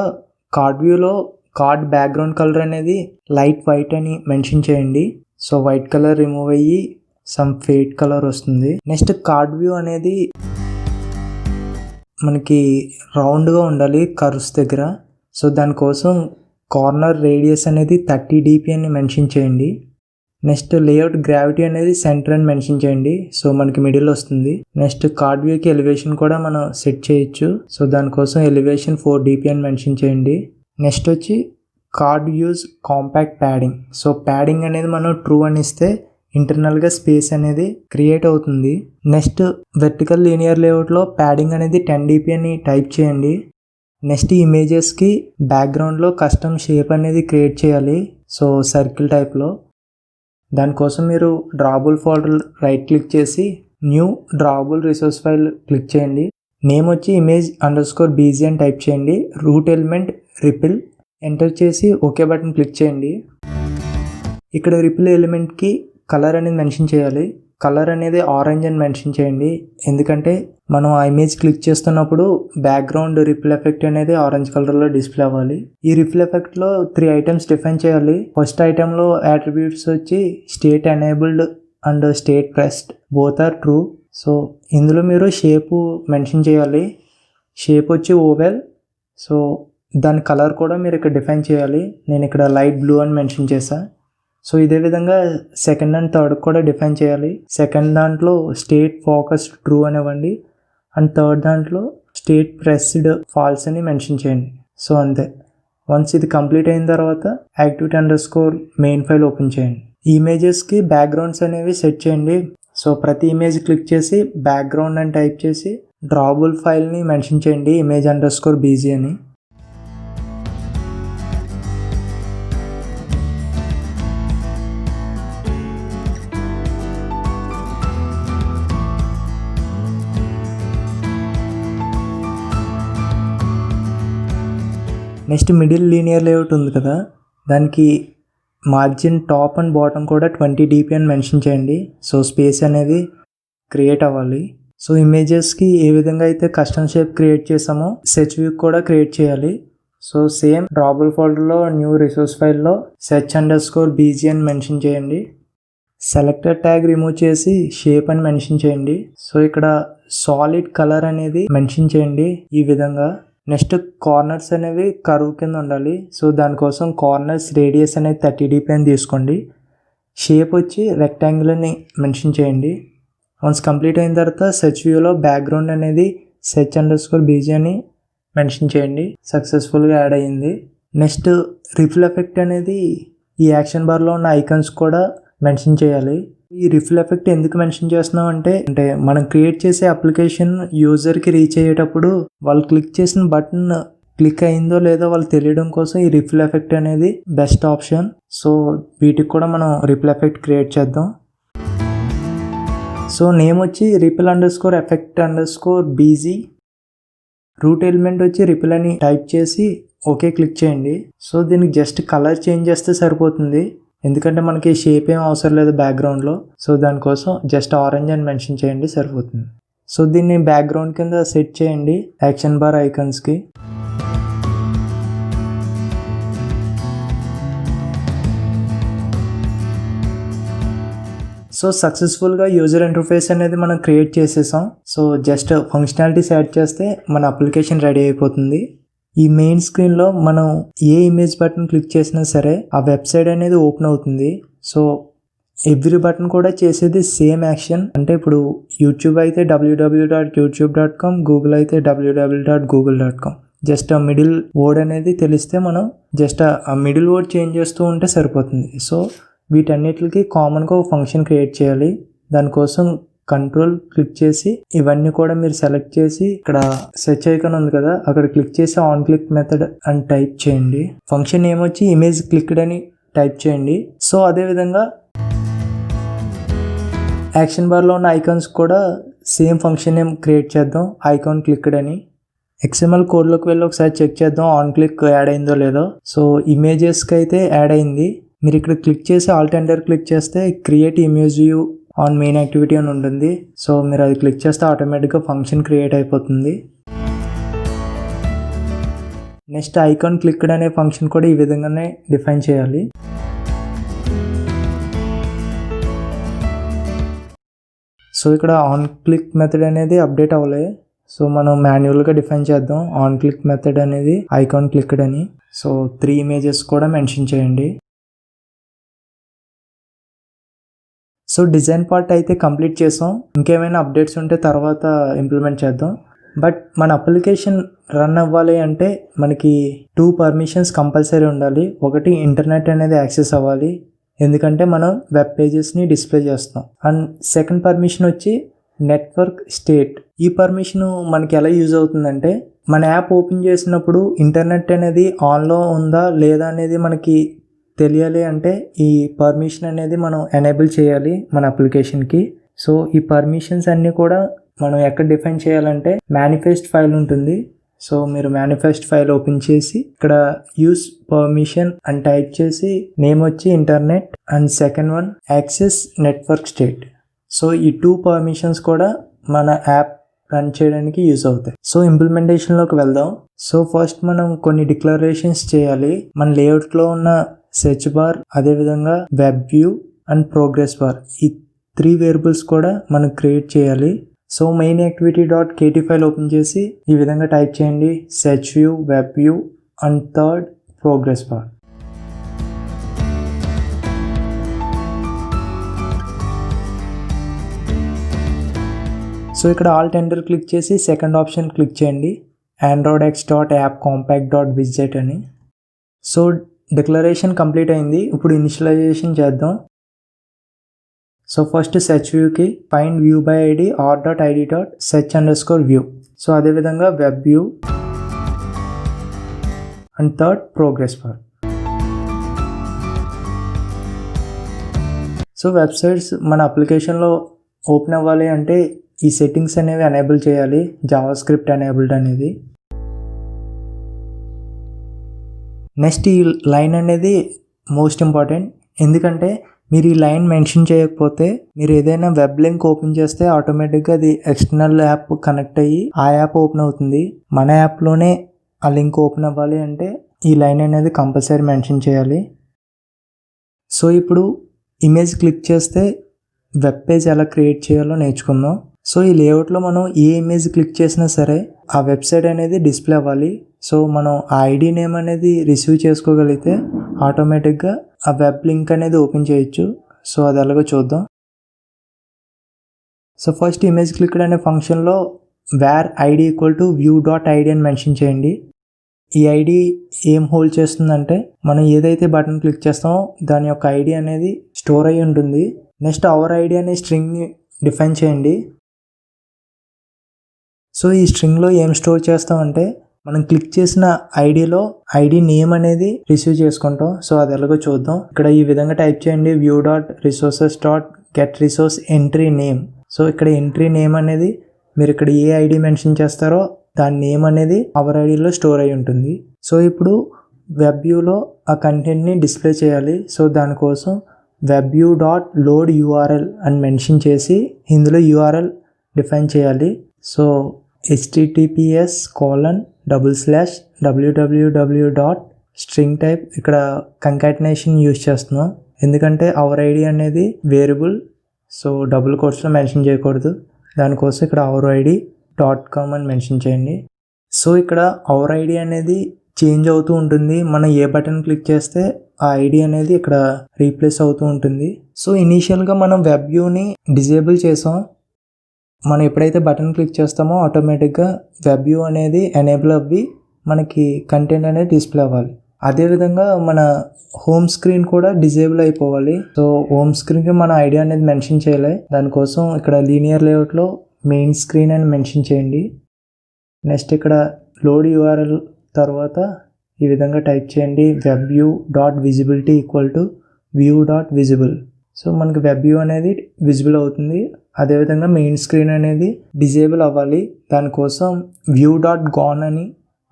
కార్డ్ వ్యూలో కార్డ్ బ్యాక్గ్రౌండ్ కలర్ అనేది లైట్ వైట్ అని మెన్షన్ చేయండి. సో వైట్ కలర్ రిమూవ్ అయ్యి సమ్ ఫేడ్ కలర్ వస్తుంది. నెక్స్ట్ కార్డ్ వ్యూ అనేది మనకి రౌండ్గా ఉండాలి కర్వ్స్ దగ్గర. సో దానికోసం కార్నర్ రేడియస్ అనేది 30 dp అని మెన్షన్ చేయండి. నెక్స్ట్ లేఅవుట్ గ్రావిటీ అనేది సెంటర్ అని మెన్షన్ చేయండి. సో మనకి మిడిల్ వస్తుంది. నెక్స్ట్ కార్డ్ వ్యూకి ఎలివేషన్ కూడా మనం సెట్ చేయొచ్చు. సో దానికోసం ఎలివేషన్ 4 dp అని మెన్షన్ చేయండి. నెక్స్ట్ వచ్చి card use compact padding. So padding అనేది మనం ట్రూ అని ఇస్తే ఇంటర్నల్గా స్పేస్ అనేది క్రియేట్ అవుతుంది. నెక్స్ట్ వెర్టికల్ లీనియర్ లేఅవుట్లో ప్యాడింగ్ అనేది 10 dp అని టైప్ చేయండి. నెక్స్ట్ ఇమేజెస్కి బ్యాక్గ్రౌండ్లో కస్టమ్ షేప్ అనేది క్రియేట్ చేయాలి. సో సర్కిల్ టైప్లో. దానికోసం మీరు డ్రాబుల్ ఫోల్డర్ రైట్ క్లిక్ చేసి న్యూ డ్రాబుల్ రిసోర్స్ ఫైల్ క్లిక్ చేయండి. నేమ్ వచ్చి image_bg అని టైప్ చేయండి. రూట్ ఎలిమెంట్ రిపిల్ ఎంటర్ చేసి ఓకే బటన్ క్లిక్ చేయండి. ఇక్కడ రిపిల్ ఎలిమెంట్కి కలర్ అనేది మెన్షన్ చేయాలి. కలర్ అనేది ఆరెంజ్ అని మెన్షన్ చేయండి. ఎందుకంటే మనం ఆ ఇమేజ్ క్లిక్ చేస్తున్నప్పుడు బ్యాక్గ్రౌండ్ రిపిల్ ఎఫెక్ట్ అనేది ఆరెంజ్ కలర్లో డిస్ప్లే అవ్వాలి. ఈ రిపిల్ ఎఫెక్ట్లో 3 items డిఫైన్ చేయాలి. ఫస్ట్ ఐటెంలో అట్రిబ్యూట్స్ వచ్చి state enabled and state pressed both are true. So ఇందులో మీరు షేపు మెన్షన్ చేయాలి. షేప్ వచ్చి ఓవెల్. సో దాని కలర్ కూడా మీరు ఇక్కడ డిఫైన్ చేయాలి. నేను ఇక్కడ లైట్ బ్లూ అని మెన్షన్ చేశాను. సో ఇదే విధంగా సెకండ్ అండ్ థర్డ్ కూడా డిఫైన్ చేయాలి. సెకండ్ దాంట్లో స్టేట్ ఫోకస్డ్ ట్రూ అనివ్వండి. అండ్ థర్డ్ దాంట్లో స్టేట్ ప్రెస్డ్ ఫాల్స్ అని మెన్షన్ చేయండి. సో అంతే. వన్స్ ఇది కంప్లీట్ అయిన తర్వాత activity_main ఫైల్ ఓపెన్ చేయండి. ఇమేజెస్కి బ్యాక్గ్రౌండ్స్ అనేవి సెట్ చేయండి. సో ప్రతి ఇమేజ్ క్లిక్ చేసి బ్యాక్గ్రౌండ్ అని టైప్ చేసి డ్రాబుల్ ఫైల్ని మెన్షన్ చేయండి image_bg అని. నెక్స్ట్ మిడిల్ లీనియర్ లేఅవుట్ ఉంది కదా, దానికి మార్జిన్ టాప్ అండ్ బాటమ్ కూడా 20 dp అని మెన్షన్ చేయండి. సో స్పేస్ అనేది క్రియేట్ అవ్వాలి. సో ఇమేజెస్కి ఏ విధంగా అయితే కస్టమ్ షేప్ క్రియేట్ చేసామో సెర్చ్ వ్యూ కూడా క్రియేట్ చేయాలి. సో సేమ్ డ్రాబుల్ ఫోల్డర్లో న్యూ రిసోర్స్ ఫైల్లో search_bg అని మెన్షన్ చేయండి. సెలెక్టర్ ట్యాగ్ రిమూవ్ చేసి షేప్ అని మెన్షన్ చేయండి. సో ఇక్కడ సాలిడ్ కలర్ అనేది మెన్షన్ చేయండి ఈ విధంగా. నెక్స్ట్ కార్నర్స్ అనేవి కర్వ్ కింద ఉండాలి. సో దానికోసం కార్నర్స్ రేడియస్ అనేది 30 dp అని తీసుకోండి. షేప్ వచ్చి రెక్టాంగిల్ అని మెన్షన్ చేయండి. వన్స్ కంప్లీట్ అయిన తర్వాత సెర్చ్ వ్యూలో బ్యాక్గ్రౌండ్ అనేది search_bg అని మెన్షన్ చేయండి. సక్సెస్ఫుల్గా యాడ్ అయ్యింది. నెక్స్ట్ రిఫిల్ ఎఫెక్ట్ అనేది ఈ యాక్షన్ బార్లో ఉన్న ఐకాన్స్ కూడా మెన్షన్ చేయాలి. ఈ రిఫిల్ ఎఫెక్ట్ ఎందుకు మెన్షన్ చేస్తున్నాం అంటే మనం క్రియేట్ చేసే అప్లికేషన్ యూజర్కి రీచ్ అయ్యేటప్పుడు వాళ్ళు క్లిక్ చేసిన బటన్ క్లిక్ అయిందో లేదో వాళ్ళు తెలియడం కోసం ఈ రిఫిల్ ఎఫెక్ట్ అనేది బెస్ట్ ఆప్షన్. సో వీటికి కూడా మనం రిఫిల్ ఎఫెక్ట్ క్రియేట్ చేద్దాం. సో నేమ్ వచ్చి ripple_effect_bg, రూట్ ఎలిమెంట్ వచ్చి రిపిల్ అని టైప్ చేసి ఓకే క్లిక్ చేయండి. సో దీనికి జస్ట్ కలర్ చేంజ్ చేస్తే సరిపోతుంది, ఎందుకంటే మనకి షేప్ ఏం అవసరం లేదు బ్యాక్గ్రౌండ్లో. సో దానికోసం జస్ట్ ఆరెంజ్ అని మెన్షన్ చేయండి సరిపోతుంది. సో దీన్ని బ్యాక్గ్రౌండ్ కింద సెట్ చేయండి యాక్షన్ బార్ ఐకాన్స్కి. సో సక్సెస్ఫుల్గా యూజర్ ఇంటర్ఫేస్ అనేది మనం క్రియేట్ చేసేసాం. సో జస్ట్ ఫంక్షనాలిటీస్ యాడ్ చేస్తే మన అప్లికేషన్ రెడీ అయిపోతుంది. ఈ మెయిన్ స్క్రీన్లో మనం ఏ ఇమేజ్ బటన్ క్లిక్ చేసినా సరే ఆ వెబ్సైట్ అనేది ఓపెన్ అవుతుంది. సో ఎవ్రీ బటన్ కూడా చేసేది సేమ్ యాక్షన్. అంటే ఇప్పుడు యూట్యూబ్ అయితే www.youtube.com, గూగుల్ అయితే www.google.com. జస్ట్ ఆ మిడిల్ వర్డ్ అనేది తెలిస్తే మనం జస్ట్ ఆ మిడిల్ వర్డ్ చేంజ్ చేస్తూ ఉంటే సరిపోతుంది. సో వీటన్నిటికి కామన్గా ఒక ఫంక్షన్ క్రియేట్ చేయాలి. దానికోసం కంట్రోల్ క్లిక్ చేసి ఇవన్నీ కూడా మీరు సెలెక్ట్ చేసి ఇక్కడ సెర్చ్ ఐకాన్ ఉంది కదా అక్కడ క్లిక్ చేసి ఆన్ క్లిక్ మెథడ్ అని టైప్ చేయండి. ఫంక్షన్ నేమ్ వచ్చి ఇమేజ్ క్లిక్డ్ అని టైప్ చేయండి. సో అదేవిధంగా యాక్షన్ బార్లో ఉన్న ఐకాన్స్ కూడా సేమ్ ఫంక్షన్ నేమ్ క్రియేట్ చేద్దాం, ఐకాన్ క్లిక్డ్ అని. XML కోడ్లోకి వెళ్ళి ఒకసారి చెక్ చేద్దాం ఆన్ క్లిక్ యాడ్ అయిందో లేదో. సో ఇమేజెస్కి అయితే యాడ్ అయింది. మీరు ఇక్కడ క్లిక్ చేసి ఆల్ట్ ఎంటర్ క్లిక్ చేస్తే create image view on main activity అని ఉంటుంది. సో మీరు అది క్లిక్ చేస్తే ఆటోమేటిక్గా ఫంక్షన్ క్రియేట్ అయిపోతుంది. నెక్స్ట్ ఐకాన్ క్లిక్డ్ అనే ఫంక్షన్ కూడా ఈ విధంగానే డిఫైన్ చేయాలి. సో ఇక్కడ ఆన్ క్లిక్ మెథడ్ అనేది అప్డేట్ అవ్వలే. సో మనం మాన్యువల్గా డిఫైన్ చేద్దాం ఆన్ క్లిక్ మెథడ్ అనేది ఐకాన్ క్లిక్డ్ అని. సో 3 ఇమేజెస్ కూడా మెన్షన్ చేయండి. సో డిజైన్ పార్ట్ అయితే కంప్లీట్ చేసాం. ఇంకేమైనా అప్డేట్స్ ఉంటే తర్వాత ఇంప్లిమెంట్ చేద్దాం. బట్ మన అప్లికేషన్ రన్ అవ్వాలి అంటే మనకి 2 పర్మిషన్స్ కంపల్సరీ ఉండాలి. ఒకటి ఇంటర్నెట్ అనేది యాక్సెస్ అవ్వాలి, ఎందుకంటే మనం వెబ్ పేజెస్ని డిస్ప్లే చేస్తాం. అండ్ సెకండ్ పర్మిషన్ వచ్చి నెట్వర్క్ స్టేట్. ఈ పర్మిషన్ మనకి ఎలా యూజ్ అవుతుందంటే మన యాప్ ఓపెన్ చేసినప్పుడు ఇంటర్నెట్ అనేది ఆన్లో ఉందా లేదా అనేది మనకి తెలియాలి అంటే ఈ పర్మిషన్ అనేది మనం ఎనేబుల్ చేయాలి మన అప్లికేషన్కి. సో ఈ పర్మిషన్స్ అన్నీ కూడా మనం ఎక్కడ డిఫైన్ చేయాలంటే మేనిఫెస్ట్ ఫైల్ ఉంటుంది. సో మీరు మేనిఫెస్ట్ ఫైల్ ఓపెన్ చేసి ఇక్కడ యూస్ పర్మిషన్ అని టైప్ చేసి నేమ్ వచ్చి internet and second one access network state. So ఈ 2 పర్మిషన్స్ కూడా మన యాప్ రన్ చేయడానికి యూజ్ అవుతాయి. సో ఇంప్లిమెంటేషన్లోకి వెళ్దాం. సో ఫస్ట్ మనం కొన్ని డిక్లరేషన్స్ చేయాలి. మన లేఅవుట్లో ఉన్న సెర్చ్ బార్, అదేవిధంగా web view and progress bar, ఈ 3 వేరియబుల్స్ కూడా మనం క్రియేట్ చేయాలి. So main activity .kt file open చేసి ఈ విధంగా టైప్ చేయండి search view, web view and third progress bar. So ఇక్కడ ఆల్ట్ ఎంటర్ క్లిక్ చేసి సెకండ్ ఆప్షన్ క్లిక్ చేయండి androidx.appcompact.widget అని. సో డిక్లరేషన్ కంప్లీట్ అయింది. ఇప్పుడు ఇనిషియలైజేషన్ చేద్దాం. సో ఫస్ట్ సెర్చ్ వ్యూకి find view by ID r.id.search_view. So అదేవిధంగా web view and third progress bar. So websites మన అప్లికేషన్లో ఓపెన్ అవ్వాలి అంటే ఈ సెట్టింగ్స్ అనేవి ఎనేబుల్ చేయాలి, జావా స్క్రిప్ట్ ఎనేబుల్డ్ అనేది. నెక్స్ట్ ఈ లైన్ అనేది మోస్ట్ ఇంపార్టెంట్, ఎందుకంటే మీరు ఈ లైన్ మెన్షన్ చేయకపోతే మీరు ఏదైనా వెబ్ లింక్ ఓపెన్ చేస్తే ఆటోమేటిక్గా అది ఎక్స్టర్నల్ యాప్ కనెక్ట్ అయ్యి ఆ యాప్ ఓపెన్ అవుతుంది. మన యాప్లోనే ఆ లింక్ ఓపెన్ అవ్వాలి అంటే ఈ లైన్ అనేది కంపల్సరీ మెన్షన్ చేయాలి. సో ఇప్పుడు ఇమేజ్ క్లిక్ చేస్తే వెబ్ పేజ్ ఎలా క్రియేట్ చేయాలో నేర్చుకుందాం. సో ఈ లేఅవుట్లో మనం ఏ ఇమేజ్ క్లిక్ చేసినా సరే ఆ వెబ్సైట్ అనేది డిస్ప్లే అవ్వాలి. సో మనం ఆ ఐడి నేమ్ అనేది రిసీవ్ చేసుకోగలిగితే ఆటోమేటిక్గా ఆ వెబ్ లింక్ అనేది ఓపెన్ చేయొచ్చు. సో అది ఎలాగో చూద్దాం. సో ఫస్ట్ ఇమేజ్ క్లిక్డ్ అనే ఫంక్షన్లో wear ID equal to view dot ID అని మెన్షన్ చేయండి. ఈ ఐడి ఏం హోల్డ్ చేస్తుందంటే మనం ఏదైతే బటన్ క్లిక్ చేస్తామో దాని యొక్క ఐడి అనేది స్టోర్ అయి ఉంటుంది. నెక్స్ట్ అవర్ ఐడి అనే స్ట్రింగ్ని డిఫైన్ చేయండి. సో ఈ స్ట్రింగ్లో ఏం స్టోర్ చేస్తామంటే మనం క్లిక్ చేసిన ఐడిలో ఐడి నేమ్ అనేది రిసీవ్ చేసుకుంటాం. సో అది ఎలాగో చూద్దాం. ఇక్కడ ఈ విధంగా టైప్ చేయండి view dot resources dot get resource entry name. So ఇక్కడ ఎంట్రీ నేమ్ అనేది మీరు ఇక్కడ ఏ ఐడి మెన్షన్ చేస్తారో దాని నేమ్ అనేది అవర్ ఐడిలో స్టోర్ అయి ఉంటుంది. సో ఇప్పుడు వెబ్ వ్యూలో ఆ కంటెంట్ని డిస్ప్లే చేయాలి. సో దానికోసం web view dot load URL అని మెన్షన్ చేసి ఇందులో యూఆర్ఎల్ డిఫైన్ చేయాలి. సో https://www.string type ఇక్కడ కంకాటినేషన్ యూజ్ చేస్తున్నాం ఎందుకంటే అవర్ ఐడి అనేది వేరియబుల్. సో డబుల్ కోట్స్లో మెన్షన్ చేయకూడదు. దానికోసం ఇక్కడ ourid.com అని మెన్షన్ చేయండి. సో ఇక్కడ అవర్ ఐడి అనేది చేంజ్ అవుతూ ఉంటుంది. మనం ఏ బటన్ క్లిక్ చేస్తే ఆ ఐడి అనేది ఇక్కడ రీప్లేస్ అవుతూ ఉంటుంది. సో ఇనీషియల్గా మనం వెబ్ వ్యూని డిజేబుల్ చేసాం. మనం ఎప్పుడైతే బటన్ క్లిక్ చేస్తామో ఆటోమేటిక్గా వెబ్ వ్యూ అనేది ఎనేబుల్ అవ్వి మనకి కంటెంట్ అనేది డిస్ప్లే అవ్వాలి. అదేవిధంగా మన హోమ్ స్క్రీన్ కూడా డిజేబుల్ అయిపోవాలి. సో హోమ్ స్క్రీన్కి మన ఐడి అనేది మెన్షన్ చేయలే. దానికోసం ఇక్కడ లీనియర్ లేఅవుట్లో మెయిన్ స్క్రీన్ అని మెన్షన్ చేయండి. నెక్స్ట్ ఇక్కడ లోడ్ యూఆర్ఎల్ తర్వాత ఈ విధంగా టైప్ చేయండి web view dot visibility equal to view dot visible. So మనకి వెబ్ వ్యూ అనేది విజిబుల్ అవుతుంది. అదేవిధంగా మెయిన్ స్క్రీన్ అనేది డిజేబుల్ అవ్వాలి. దానికోసం వ్యూ డాట్ గాన్ అని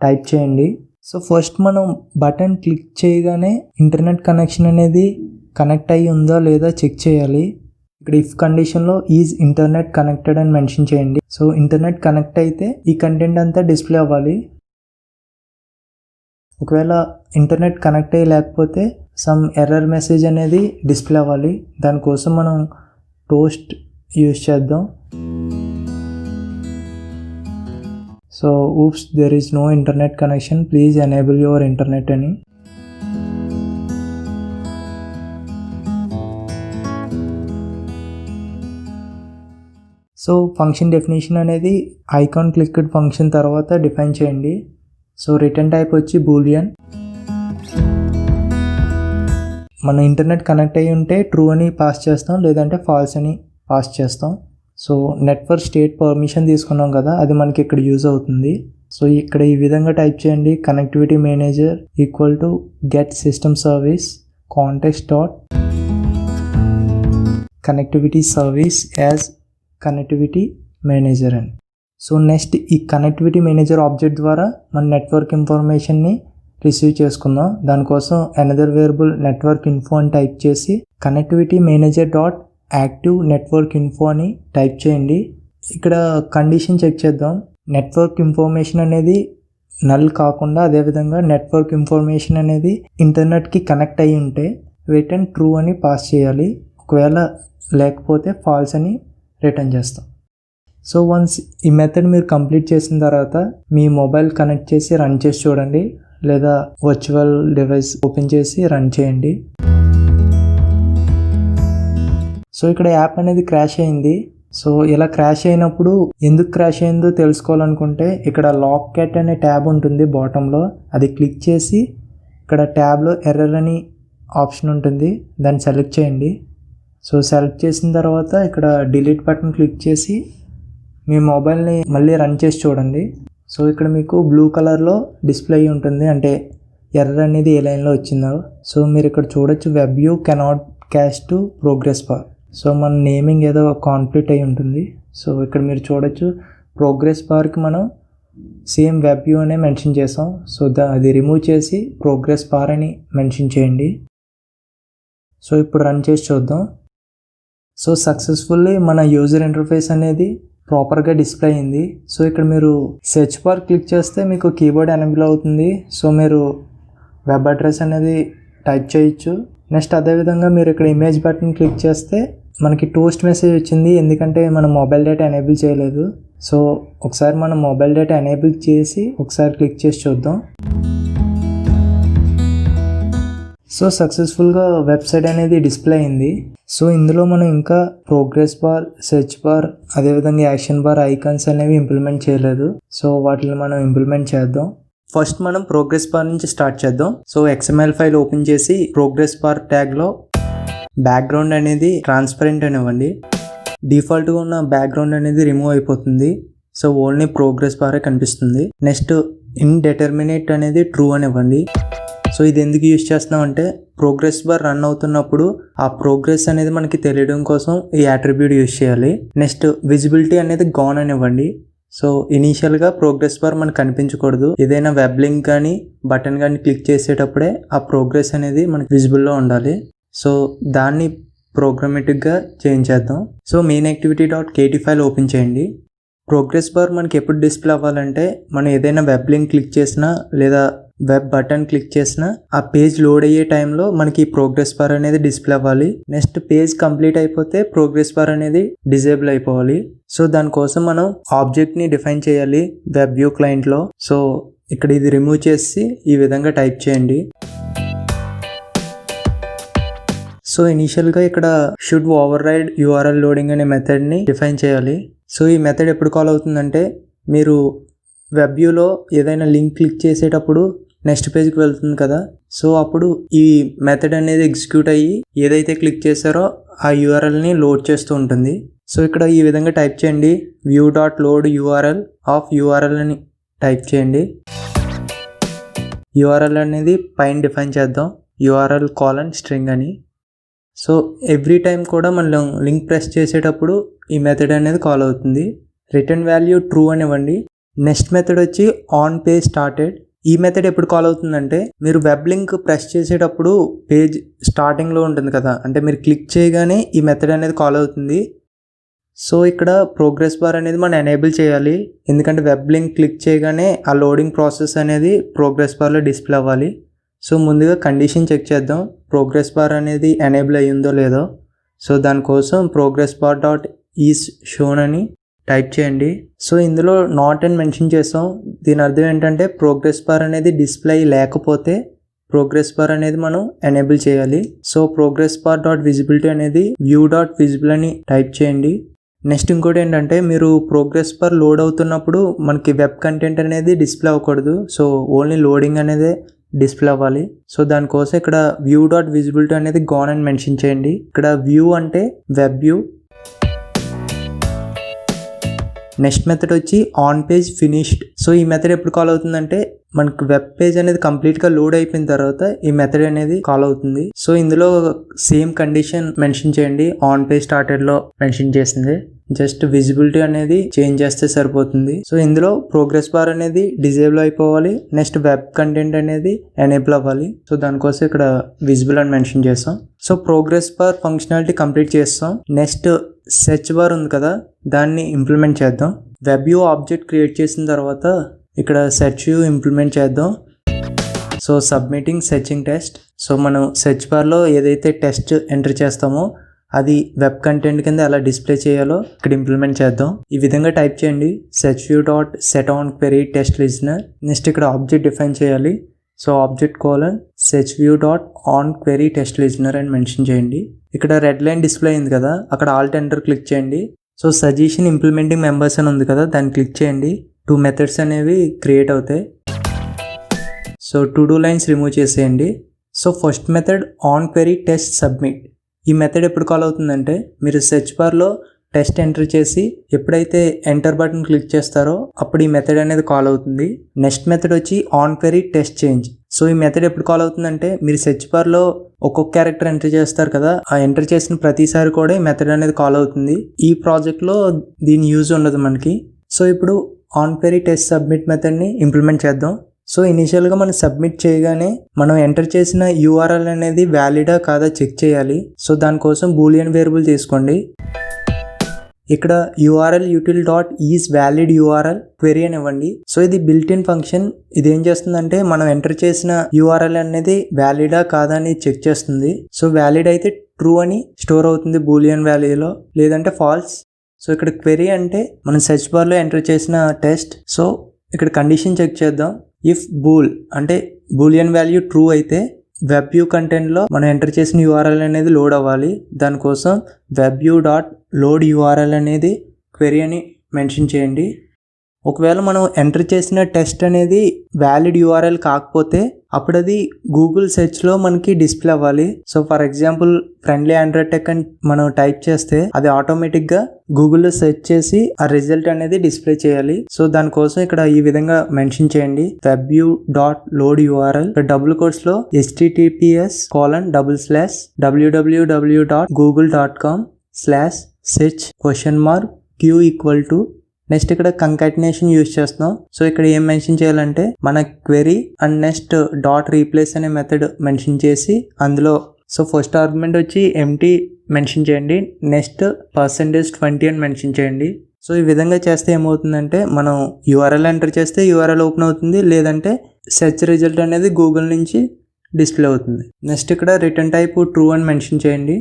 టైప్ చేయండి. సో ఫస్ట్ మనం బటన్ క్లిక్ చేయగానే ఇంటర్నెట్ కనెక్షన్ అనేది కనెక్ట్ అయ్యి ఉందా లేదా చెక్ చేయాలి. ఇక్కడ ఇఫ్ కండిషన్లో ఈజ్ ఇంటర్నెట్ కనెక్టెడ్ అని మెన్షన్ చేయండి. సో ఇంటర్నెట్ కనెక్ట్ అయితే ఈ కంటెంట్ అంతా డిస్ప్లే అవ్వాలి. ఒకవేళ ఇంటర్నెట్ కనెక్ట్ అయ్యి లేకపోతే సమ్ ఎర్రర్ మెసేజ్ అనేది డిస్ప్లే అవ్వాలి. దానికోసం మనం టోస్ట్ యూజ్ చేద్దాం. So oops there is no internet connection, please enable your internet అని. సో ఫంక్షన్ డెఫినేషన్ అనేది ఐకాన్ క్లిక్డ్ ఫంక్షన్ తర్వాత డిఫైన్ చేయండి. సో రిటర్న్ టైప్ వచ్చి బూలియన్. మన ఇంటర్నెట్ కనెక్ట్ అయ్యి ఉంటే ట్రూ అని పాస్ చేస్తాం, లేదంటే ఫాల్స్ అని పాస్ చేస్తాం. సో నెట్వర్క్ స్టేట్ పర్మిషన్ తీసుకున్నాం కదా, అది మనకి ఇక్కడ యూజ్ అవుతుంది. సో ఇక్కడ ఈ విధంగా టైప్ చేయండి connectivity manager equal to get system service context dot connectivity service as connectivity manager అని. సో నెక్స్ట్ ఈ కనెక్టివిటీ మేనేజర్ ఆబ్జెక్ట్ ద్వారా మన నెట్వర్క్ ఇన్ఫర్మేషన్ని రిసీవ్ చేసుకుందాం. దానికోసం అనదర్ వేరియబుల్ నెట్వర్క్ ఇన్ఫో అని టైప్ చేసి connectivity manager dot active network info అని టైప్ చేయండి. ఇక్కడ కండిషన్ చెక్ చేద్దాం. నెట్వర్క్ ఇన్ఫర్మేషన్ అనేది నల్ కాకుండా అదేవిధంగా నెట్వర్క్ ఇన్ఫర్మేషన్ అనేది ఇంటర్నెట్కి కనెక్ట్ అయ్యి ఉంటే రిటర్న్ ట్రూ అని పాస్ చేయాలి. ఒకవేళ లేకపోతే ఫాల్స్ అని రిటర్న్ చేస్తాం. సో వన్స్ ఈ మెథడ్ మీరు కంప్లీట్ చేసిన తర్వాత మీ మొబైల్ కనెక్ట్ చేసి రన్ చేసి చూడండి, లేదా వర్చువల్ డివైస్ ఓపెన్ చేసి రన్ చేయండి. సో ఇక్కడ యాప్ అనేది క్రాష్ అయింది. సో ఇలా క్రాష్ అయినప్పుడు ఎందుకు క్రాష్ అయిందో తెలుసుకోవాలనుకుంటే ఇక్కడ లాక్ క్యాట్ అనే ట్యాబ్ ఉంటుంది బాటంలో, అది క్లిక్ చేసి ఇక్కడ ట్యాబ్లో ఎర్రర్ అని ఆప్షన్ ఉంటుంది, దాన్ని సెలెక్ట్ చేయండి. సో సెలెక్ట్ చేసిన తర్వాత ఇక్కడ డిలీట్ బటన్ క్లిక్ చేసి మీ మొబైల్ని మళ్ళీ రన్ చేసి చూడండి. సో ఇక్కడ మీకు బ్లూ కలర్లో డిస్ప్లే అయి ఉంటుంది, అంటే ఎర్రర్ అనేది ఏ లైన్లో వచ్చిందో. సో మీరు ఇక్కడ చూడొచ్చు web view cannot cash to progress bar. So మన నేమింగ్ ఏదో కాన్ఫ్లిక్ట్ అయి ఉంటుంది. సో ఇక్కడ మీరు చూడొచ్చు ప్రోగ్రెస్ బార్కి మనం సేమ్ వెబ్ వ్యూ అనే మెన్షన్ చేసాం. సో అది రిమూవ్ చేసి ప్రోగ్రెస్ బార్ అని మెన్షన్ చేయండి. సో ఇప్పుడు రన్ చేసి చూద్దాం. సో సక్సెస్ఫుల్లీ మన యూజర్ ఇంటర్ఫేస్ అనేది ప్రాపర్గా డిస్ప్లే అయింది. సో ఇక్కడ మీరు సెర్చ్ బార్ క్లిక్ చేస్తే మీకు కీబోర్డ్ ఎనేబుల్ అవుతుంది. సో మీరు వెబ్ అడ్రస్ అనేది టైప్ చేయొచ్చు. నెక్స్ట్ అదేవిధంగా మీరు ఇక్కడ ఇమేజ్ బటన్ క్లిక్ చేస్తే మనకి టోస్ట్ మెసేజ్ వచ్చింది, ఎందుకంటే మనం మొబైల్ డేటా ఎనేబుల్ చేయలేదు. సో ఒకసారి మనం మొబైల్ డేటా ఎనేబుల్ చేసి ఒకసారి క్లిక్ చేసి చూద్దాం. సో సక్సెస్ఫుల్గా వెబ్సైట్ అనేది డిస్ప్లే అయింది. సో ఇందులో మనం ఇంకా ప్రోగ్రెస్ బార్, సెర్చ్ బార్, అదేవిధంగా యాక్షన్ బార్ ఐకాన్స్ అనేవి ఇంప్లిమెంట్ చేయలేదు. సో వాటిని మనం ఇంప్లిమెంట్ చేద్దాం. ఫస్ట్ మనం ప్రోగ్రెస్ బార్ నుంచి స్టార్ట్ చేద్దాం. సో XML ఫైల్ ఓపెన్ చేసి ప్రోగ్రెస్ బార్ ట్యాగ్లో బ్యాక్గ్రౌండ్ అనేది ట్రాన్స్పరెంట్ అనివ్వండి. డిఫాల్ట్గా ఉన్న బ్యాక్గ్రౌండ్ అనేది రిమూవ్ అయిపోతుంది. సో ఓన్లీ ప్రోగ్రెస్ బారే కనిపిస్తుంది. నెక్స్ట్ ఇండెటర్మినేట్ అనేది ట్రూ అనివ్వండి. సో ఇది ఎందుకు యూజ్ చేస్తున్నాం అంటే ప్రోగ్రెస్ బార్ రన్ అవుతున్నప్పుడు ఆ ప్రోగ్రెస్ అనేది మనకి తెలియడం కోసం ఈ అట్రిబ్యూట్ యూజ్ చేయాలి. నెక్స్ట్ విజిబిలిటీ అనేది గాన్ అనివ్వండి. సో ఇనీషియల్గా ప్రోగ్రెస్ బార్ మనకు కనిపించకూడదు. ఏదైనా వెబ్ లింక్ కానీ బటన్ కానీ క్లిక్ చేసేటప్పుడే ఆ ప్రోగ్రెస్ అనేది మనకి విజిబుల్లో ఉండాలి. సో దాన్ని ప్రోగ్రామేటిక్గా చేంజ్ చేద్దాం. So main activity .kt file open చేయండి. ప్రోగ్రెస్ బార్ మనకి ఎప్పుడు డిస్ప్లే అవ్వాలంటే మనం ఏదైనా వెబ్ లింక్ క్లిక్ చేసినా లేదా వెబ్ బటన్ క్లిక్ చేసినా ఆ పేజ్ లోడ్ అయ్యే టైంలో మనకి ప్రోగ్రెస్ బార్ అనేది డిస్ప్లే అవ్వాలి. నెక్స్ట్ పేజ్ కంప్లీట్ అయిపోతే ప్రోగ్రెస్ బార్ అనేది డిజేబుల్ అయిపోవాలి. సో దానికోసం మనం ఆబ్జెక్ట్ని డిఫైన్ చేయాలి వెబ్ వ్యూ క్లయింట్లో. సో ఇక్కడ ఇది రిమూవ్ చేసి ఈ విధంగా టైప్ చేయండి. సో ఇనీషియల్గా ఇక్కడ should override URL loading అనే మెథడ్ని డిఫైన్ చేయాలి. సో ఈ మెథడ్ ఎప్పుడు కాల్ అవుతుందంటే మీరు వెబ్ వ్యూలో ఏదైనా లింక్ క్లిక్ చేసేటప్పుడు నెక్స్ట్ పేజ్కి వెళ్తుంది కదా. సో అప్పుడు ఈ మెథడ్ అనేది ఎగ్జిక్యూట్ అయ్యి ఏదైతే క్లిక్ చేశారో ఆ URLని లోడ్ చేస్తూ ఉంటుంది. సో ఇక్కడ ఈ విధంగా టైప్ చేయండి, view.load URL ఆఫ్ URL అని టైప్ చేయండి. URL అనేది పైన డిఫైన్ చేద్దాం, URL: string అని. సో ఎవ్రీ టైం కూడా మనం లింక్ ప్రెస్ చేసేటప్పుడు ఈ మెథడ్ అనేది కాల్ అవుతుంది. రిటర్న్ వాల్యూ ట్రూ అనివ్వండి. నెక్స్ట్ మెథడ్ వచ్చి ఆన్ పేజ్ స్టార్టెడ్. ఈ మెథడ్ ఎప్పుడు కాల్ అవుతుందంటే మీరు వెబ్ లింక్ ప్రెస్ చేసేటప్పుడు పేజ్ స్టార్టింగ్లో ఉంటుంది కదా, అంటే మీరు క్లిక్ చేయగానే ఈ మెథడ్ అనేది కాల్ అవుతుంది. సో ఇక్కడ ప్రోగ్రెస్ బార్ అనేది మనం ఎనేబుల్ చేయాలి, ఎందుకంటే వెబ్ లింక్ క్లిక్ చేయగానే ఆ లోడింగ్ ప్రాసెస్ అనేది ప్రోగ్రెస్ బార్లో డిస్ప్లే అవ్వాలి. సో ముందుగా కండిషన్ చెక్ చేద్దాం ప్రోగ్రెస్ బార్ అనేది ఎనేబుల్ అయ్యిందో లేదో. సో దానికోసం ప్రోగ్రెస్ బార్ .is shown అని టైప్ చేయండి. సో ఇందులో నాట్ అని మెన్షన్ చేసాం. దీని అర్థం ఏంటంటే ప్రోగ్రెస్ బార్ అనేది డిస్ప్లే లేకపోతే ప్రోగ్రెస్ బార్ అనేది మనం ఎనేబుల్ చేయాలి. సో ప్రోగ్రెస్ బార్ .visibility అనేది view.visible అని టైప్ చేయండి. నెక్స్ట్ ఇంకోటి ఏంటంటే మీరు ప్రోగ్రెస్ బార్ లోడ్ అవుతున్నప్పుడు మనకి వెబ్ కంటెంట్ అనేది డిస్ప్లే అవ్వకూడదు. సో ఓన్లీ లోడింగ్ అనేది డిస్ప్లే అవ్వాలి. సో దానికోసం ఇక్కడ view.visibility అనేది గాన్ అని మెన్షన్ చేయండి. ఇక్కడ వ్యూ అంటే వెబ్ వ్యూ. నెక్స్ట్ మెథడ్ వచ్చి ఆన్ పేజ్ ఫినిష్డ్. సో ఈ మెథడ్ ఎప్పుడు కాల్ అవుతుందంటే మనకు వెబ్ పేజ్ అనేది కంప్లీట్గా లోడ్ అయిపోయిన తర్వాత ఈ మెథడ్ అనేది కాల్ అవుతుంది. సో ఇందులో సేమ్ కండిషన్ మెన్షన్ చేయండి, ఆన్ పేజ్ స్టార్టెడ్లో మెన్షన్ చేసింది. జస్ట్ విజిబిలిటీ అనేది చేంజ్ చేస్తే సరిపోతుంది. సో ఇందులో ప్రోగ్రెస్ బార్ అనేది డిజేబుల్ అయిపోవాలి, నెక్స్ట్ వెబ్ కంటెంట్ అనేది ఎనేబుల్ అవ్వాలి. సో దానికోసం ఇక్కడ విజిబుల్ అని మెన్షన్ చేస్తాం. So progress bar functionality complete చేస్తాం. నెక్స్ట్ సెర్చ్ బార్ ఉంది కదా, దాన్ని ఇంప్లిమెంట్ చేద్దాం. వెబ్ వ్యూ ఆబ్జెక్ట్ క్రియేట్ చేసిన తర్వాత ఇక్కడ సెర్చ్ వ్యూ ఇంప్లిమెంట్ చేద్దాం. So submitting searching test. So మనం సెర్చ్ బార్లో ఏదైతే టెస్ట్ ఎంటర్ చేస్తామో అది వెబ్ కంటెంట్ కింద ఎలా డిస్ప్లే చేయాలో ఇక్కడ ఇంప్లిమెంట్ చేద్దాం. ఈ విధంగా టైప్ చేయండి, searchview.setOnQueryTestListener. నెక్స్ట్ ఇక్కడ ఆబ్జెక్ట్ డిఫైన్ చేయాలి. సో ఆబ్జెక్ట్ searchview.onQueryTestListener అని మెన్షన్ చేయండి. ఇక్కడ రెడ్ లైన్ డిస్ప్లే అయింది కదా, అక్కడ ఆల్ట్ ఎంటర్ క్లిక్ చేయండి. సో సజెషన్ ఇంప్లిమెంటింగ్ మెంబర్స్ అని ఉంది కదా, దాన్ని క్లిక్ చేయండి. 2 మెథడ్స్ అనేవి క్రియేట్ అవుతాయి. So to do lines remove చేసేయండి. So first method on query test submit. ఈ మెథడ్ ఎప్పుడు కాల్ అవుతుందంటే మీరు సెర్చ్ బార్లో టెస్ట్ ఎంటర్ చేసి ఎప్పుడైతే ఎంటర్ బటన్ క్లిక్ చేస్తారో అప్పుడు ఈ మెథడ్ అనేది కాల్ అవుతుంది. నెక్స్ట్ మెథడ్ వచ్చి on query test change. So ఈ మెథడ్ ఎప్పుడు కాల్ అవుతుందంటే మీరు సెర్చ్ బార్లో ఒక్కొక్క క్యారెక్టర్ ఎంటర్ చేస్తారు కదా, ఆ ఎంటర్ చేసిన ప్రతిసారి కూడా ఈ మెథడ్ అనేది కాల్ అవుతుంది. ఈ ప్రాజెక్ట్లో దీని యూజ్ ఉండదు మనకి. సో ఇప్పుడు ఆన్ క్వెరీ టెస్ట్ సబ్మిట్ మెథడ్ని ఇంప్లిమెంట్ చేద్దాం. సో ఇనిషియల్గా మనం సబ్మిట్ చేయగానే మనం ఎంటర్ చేసిన URL అనేది వ్యాలిడా కాదా చెక్ చేయాలి. సో దానికోసం బూలియన్ వేరియబుల్ తీసుకోండి. ఇక్కడ URL util dot is valid URL query అని ఇవ్వండి. సో ఇది బిల్ట్ ఇన్ ఫంక్షన్. ఇది ఏం చేస్తుందంటే మనం ఎంటర్ చేసిన URL అనేది వ్యాలిడా కాదా అని చెక్ చేస్తుంది. సో వ్యాలిడ్ అయితే ట్రూ అని స్టోర్ అవుతుంది బూలియన్ వాల్యూలో, లేదంటే ఫాల్స్. సో ఇక్కడ క్వెరీ అంటే మనం సెర్చ్ బార్లో ఎంటర్ చేసిన టెస్ట్. సో ఇక్కడ కండిషన్ చెక్ చేద్దాం. ఇఫ్ బూల్ అంటే బూలియన్ వాల్యూ ట్రూ అయితే వెబ్ వ్యూ కంటెంట్లో మనం ఎంటర్ చేసిన URL అనేది లోడ్ అవ్వాలి. దానికోసం web view dot load URL అనేది క్వెరీ అని మెన్షన్ చేయండి. ఒకవేళ మనం ఎంటర్ చేసిన టెస్ట్ అనేది వ్యాలిడ్ URL కాకపోతే అప్పుడు అది గూగుల్ సెర్చ్లో మనకి డిస్ప్లే అవ్వాలి. So for example friendly Android tech అని మనం టైప్ చేస్తే అది ఆటోమేటిక్గా గూగుల్లో సెర్చ్ చేసి ఆ రిజల్ట్ అనేది డిస్ప్లే చేయాలి. సో దానికోసం ఇక్కడ ఈ విధంగా మెన్షన్ చేయండి web view dot load URL double కోట్స్లో https://www.google.com/search?q నెక్స్ట్ ఇక్కడ కంకాటినేషన్ యూజ్ చేస్తున్నాం. సో ఇక్కడ ఏం మెన్షన్ చేయాలంటే మన query and next dot replace అనే మెథడ్ మెన్షన్ చేసి అందులో సో ఫస్ట్ ఆర్గ్యుమెంట్ వచ్చి ఎంటీ మెన్షన్ చేయండి, నెక్స్ట్ %20 అని మెన్షన్ చేయండి. సో ఈ విధంగా చేస్తే ఏమవుతుందంటే మనం URL ఎంటర్ చేస్తే URL ఓపెన్ అవుతుంది, లేదంటే సెర్చ్ రిజల్ట్ అనేది గూగుల్ నుంచి డిస్ప్లే అవుతుంది. నెక్స్ట్ ఇక్కడ రిటర్న్ టైప్ ట్రూ అని మెన్షన్ చేయండి.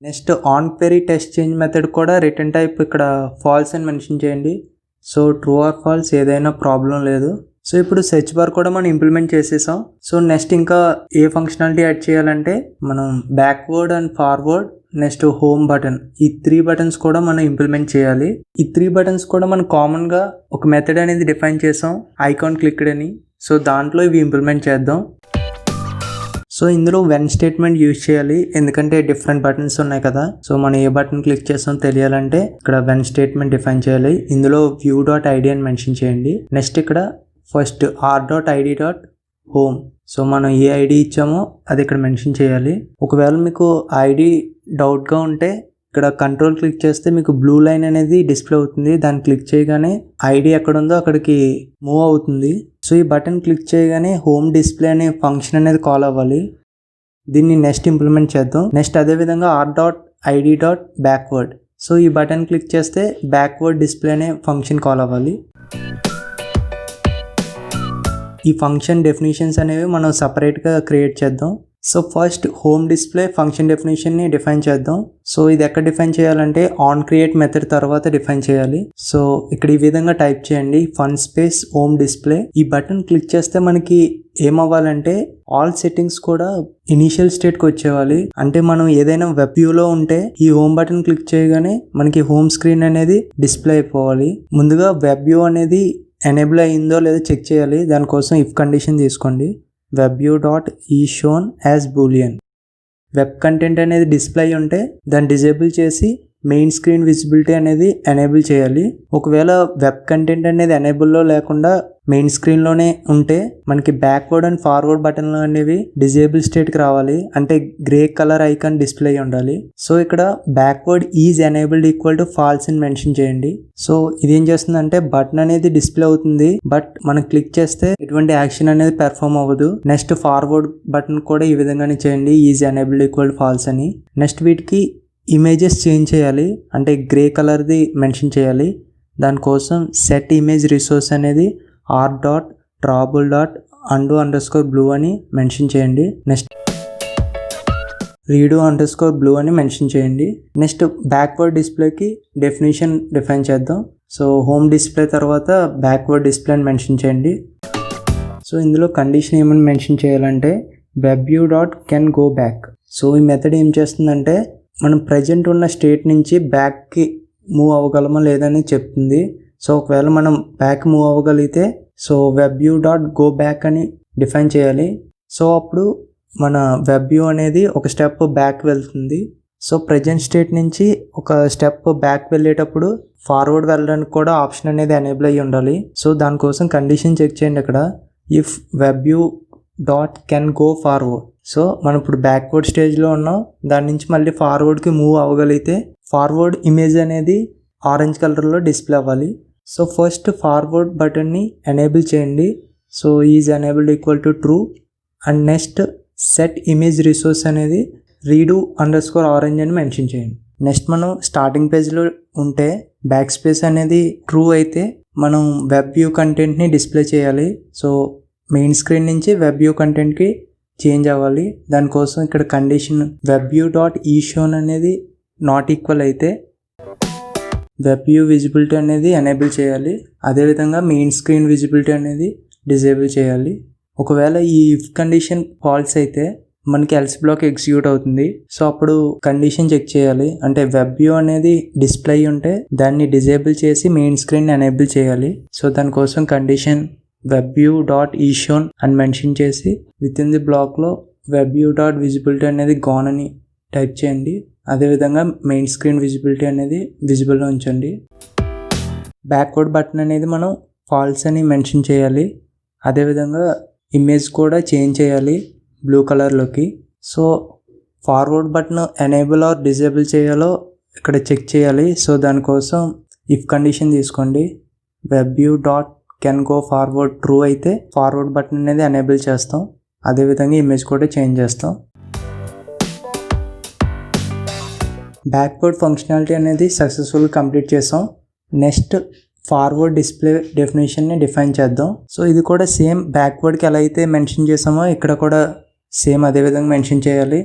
Next on query test change method కూడా రిటర్న్ టైప్ ఇక్కడ ఫాల్స్ అని మెన్షన్ చేయండి. సో ట్రూ ఆర్ ఫాల్స్ ఏదైనా ప్రాబ్లం లేదు. సో ఇప్పుడు సెర్చ్ బార్ కూడా మనం ఇంప్లిమెంట్ చేసేసాం. సో నెక్స్ట్ ఇంకా ఏ ఫంక్షనాలిటీ యాడ్ చేయాలంటే మనం backward and forward next home button ఈ 3 బటన్స్ కూడా మనం ఇంప్లిమెంట్ చేయాలి. ఈ 3 బటన్స్ కూడా మనం కామన్గా ఒక మెథడ్ అనేది డిఫైన్ చేసాం ఐకాన్ క్లిక్డ్ అని. సో దాంట్లో ఇవి ఇంప్లిమెంట్ చేద్దాం. సో ఇందులో వెన్ స్టేట్మెంట్ యూజ్ చేయాలి, ఎందుకంటే డిఫరెంట్ బటన్స్ ఉన్నాయి కదా. సో మనం ఏ బటన్ క్లిక్ చేస్తాం తెలియాలంటే ఇక్కడ వెన్ స్టేట్మెంట్ డిఫైన్ చేయాలి. ఇందులో view.id అని మెన్షన్ చేయండి. నెక్స్ట్ ఇక్కడ ఫస్ట్ r.id.home. సో మనం ఏ ఐడి ఇచ్చామో అది ఇక్కడ మెన్షన్ చేయాలి. ఒకవేళ మీకు ఐడి డౌట్గా ఉంటే ఇక్కడ కంట్రోల్ క్లిక్ చేస్తే మీకు బ్లూ లైన్ అనేది డిస్ప్లే అవుతుంది. దాన్ని క్లిక్ చేయగానే ఐడి ఎక్కడ ఉందో అక్కడికి మూవ్ అవుతుంది. సో ఈ బటన్ క్లిక్ చేయగానే హోమ్ డిస్ప్లే అనే ఫంక్షన్ అనేది కాల్ అవ్వాలి. దీన్ని నెక్స్ట్ ఇంప్లిమెంట్ చేద్దాం. నెక్స్ట్ అదేవిధంగా r.id.backward. సో ఈ బటన్ క్లిక్ చేస్తే బ్యాక్వర్డ్ డిస్ప్లే అనే ఫంక్షన్ కాల్ అవ్వాలి. ఈ ఫంక్షన్ డెఫినేషన్స్ అనేవి మనం సపరేట్గా క్రియేట్ చేద్దాం. So first home display function డెఫినేషన్ని డిఫైన్ చేద్దాం. సో ఇది ఎక్కడ డిఫైన్ చేయాలంటే ఆన్ క్రియేట్ మెథడ్ తర్వాత డిఫైన్ చేయాలి. సో ఇక్కడ ఈ విధంగా టైప్ చేయండి ఫన్ స్పేస్ హోమ్ డిస్ప్లే. ఈ బటన్ క్లిక్ చేస్తే మనకి ఏమవ్వాలంటే ఆల్ సెట్టింగ్స్ కూడా ఇనీషియల్ స్టేట్కి వచ్చేవాలి. అంటే మనం ఏదైనా వెబ్ వ్యూలో ఉంటే ఈ హోమ్ బటన్ క్లిక్ చేయగానే మనకి హోమ్ స్క్రీన్ అనేది డిస్ప్లే అయిపోవాలి. ముందుగా వెబ్ వ్యూ అనేది ఎనేబుల్ అయ్యిందో లేదో చెక్ చేయాలి. దానికోసం ఇఫ్ కండిషన్ తీసుకోండి. webview.isShown వెబ్ కంటెంట్ అనేది డిస్ప్లే ఉంటే దాన్ని డిజేబుల్ చేసి మెయిన్ స్క్రీన్ విజిబిలిటీ అనేది ఎనేబుల్ చేయాలి. ఒకవేళ వెబ్ కంటెంట్ అనేది ఎనేబుల్లో లేకుండా మెయిన్ స్క్రీన్లోనే ఉంటే మనకి బ్యాక్వర్డ్ అండ్ ఫార్వర్డ్ బటన్లు అనేవి డిజేబుల్ స్టేట్కి రావాలి. అంటే గ్రే కలర్ ఐకాన్ డిస్ప్లే ఉండాలి. సో ఇక్కడ backward is enabled equal to falls అని మెన్షన్ చేయండి. సో ఇది ఏం చేస్తుందంటే బటన్ అనేది డిస్ప్లే అవుతుంది, బట్ మనం క్లిక్ చేస్తే ఎటువంటి యాక్షన్ అనేది పెర్ఫామ్ అవ్వదు. నెక్స్ట్ ఫార్వర్డ్ బటన్ కూడా ఈ విధంగానే చేయండి is enabled equal to falls అని. నెక్స్ట్ వీటికి ఇమేజెస్ చేంజ్ చేయాలి, అంటే గ్రే కలర్ది మెన్షన్ చేయాలి. దానికోసం సెట్ ఇమేజ్ రిసోర్స్ అనేది r.drawable.undo_blue అని మెన్షన్ చేయండి. నెక్స్ట్ redo_blue అని మెన్షన్ చేయండి. నెక్స్ట్ బ్యాక్వర్డ్ డిస్ప్లేకి డెఫినేషన్ డిఫైన్ చేద్దాం. సో హోమ్ డిస్ప్లే తర్వాత బ్యాక్వర్డ్ డిస్ప్లే అని మెన్షన్ చేయండి. సో ఇందులో కండిషన్ ఏమని మెన్షన్ చేయాలంటే webview.canGoBack. సో ఈ మెథడ్ ఏం చేస్తుందంటే మనం ప్రజెంట్ ఉన్న స్టేట్ నుంచి బ్యాక్కి మూవ్ అవ్వగలమా లేదని చెప్తుంది. సో ఒకవేళ మనం బ్యాక్ మూవ్ అవ్వగలిగితే సో webview.goBack అని డిఫైన్ చేయాలి. సో అప్పుడు మన వెబ్వ్యూ అనేది ఒక స్టెప్ బ్యాక్ వెళ్తుంది. సో ప్రజెంట్ స్టేట్ నుంచి ఒక స్టెప్ బ్యాక్ వెళ్ళేటప్పుడు ఫార్వర్డ్ వెళ్ళడానికి కూడా ఆప్షన్ అనేది ఎనేబుల్ అయ్యి ఉండాలి. సో దానికోసం కండిషన్ చెక్ చేయండి. ఇక్కడ ఇఫ్ webview.canGoForward. సో మనం ఇప్పుడు బ్యాక్వర్డ్ స్టేజ్లో ఉన్నాం, దాని నుంచి మళ్ళీ ఫార్వర్డ్కి మూవ్ అవ్వగలిగితే ఫార్వర్డ్ ఇమేజ్ అనేది ఆరెంజ్ కలర్లో డిస్ప్లే అవ్వాలి. సో ఫస్ట్ ఫార్వర్డ్ బటన్ని ఎనేబుల్ చేయండి. So is enabled equal to true. And next set image resource అనేది redo_orange అని మెన్షన్ చేయండి. నెక్స్ట్ మనం స్టార్టింగ్ పేజ్లో ఉంటే బ్యాక్ స్పేస్ అనేది ట్రూ అయితే మనం వెబ్ వ్యూ కంటెంట్ని డిస్ప్లే చేయాలి. సో మెయిన్ స్క్రీన్ నుంచి వెబ్ వ్యూ కంటెంట్కి చేంజ్ అవ్వాలి. దానికోసం ఇక్కడ కండిషన్ వెబ్ వ్యూ డాట్ ఈ షోన్ అనేది నాట్ ఈక్వల్ అయితే వెబ్ వ్యూ విజిబిలిటీ అనేది ఎనేబుల్ చేయాలి. అదేవిధంగా మెయిన్ స్క్రీన్ విజిబిలిటీ అనేది డిజేబుల్ చేయాలి. ఒకవేళ ఈ ఇఫ్ కండిషన్ ఫాల్స్ అయితే మనకి ఎల్స్ బ్లాక్ ఎగ్జిక్యూట్ అవుతుంది. సో అప్పుడు కండిషన్ చెక్ చేయాలి. అంటే వెబ్ వ్యూ అనేది డిస్ప్లే ఉంటే దాన్ని డిజేబుల్ చేసి మెయిన్ స్క్రీన్ ఎనేబుల్ చేయాలి. సో దానికోసం కండిషన్ వెబ్ వ్యూ డాట్ ఈ షోన్ అని మెన్షన్ చేసి విత్ ఇన్ ది బ్లాక్లో వెబ్ వ్యూ డాట్ విజిబిలిటీ అనేది గాన్ అని టైప్ చేయండి. అదేవిధంగా మెయిన్ స్క్రీన్ విజిబిలిటీ అనేది విజిబుల్లో ఉంచండి. బ్యాక్వర్డ్ బటన్ అనేది మనం ఫాల్స్ అని మెన్షన్ చేయాలి. అదేవిధంగా ఇమేజ్ కూడా చేంజ్ చేయాలి బ్లూ కలర్లోకి. So forward button enable or disable చేయాలో ఇక్కడ చెక్ చేయాలి. సో దానికోసం ఇఫ్ కండిషన్ తీసుకోండి. Web view dot can go forward true అయితే ఫార్వర్డ్ బటన్ అనేది ఎనేబుల్ చేస్తాం. అదేవిధంగా ఇమేజ్ కూడా చేంజ్ చేస్తాం. బ్యాక్వర్డ్ ఫంక్షనాలిటీ అనేది సక్సెస్ఫుల్గా కంప్లీట్ చేసాం. నెక్స్ట్ ఫార్వర్డ్ డిస్ప్లే డెఫినేషన్ని డిఫైన్ చేద్దాం. సో ఇది కూడా సేమ్ బ్యాక్వర్డ్కి ఎలా అయితే మెన్షన్ చేసామో ఇక్కడ కూడా సేమ్ అదే విధంగా మెన్షన్ చేయాలి.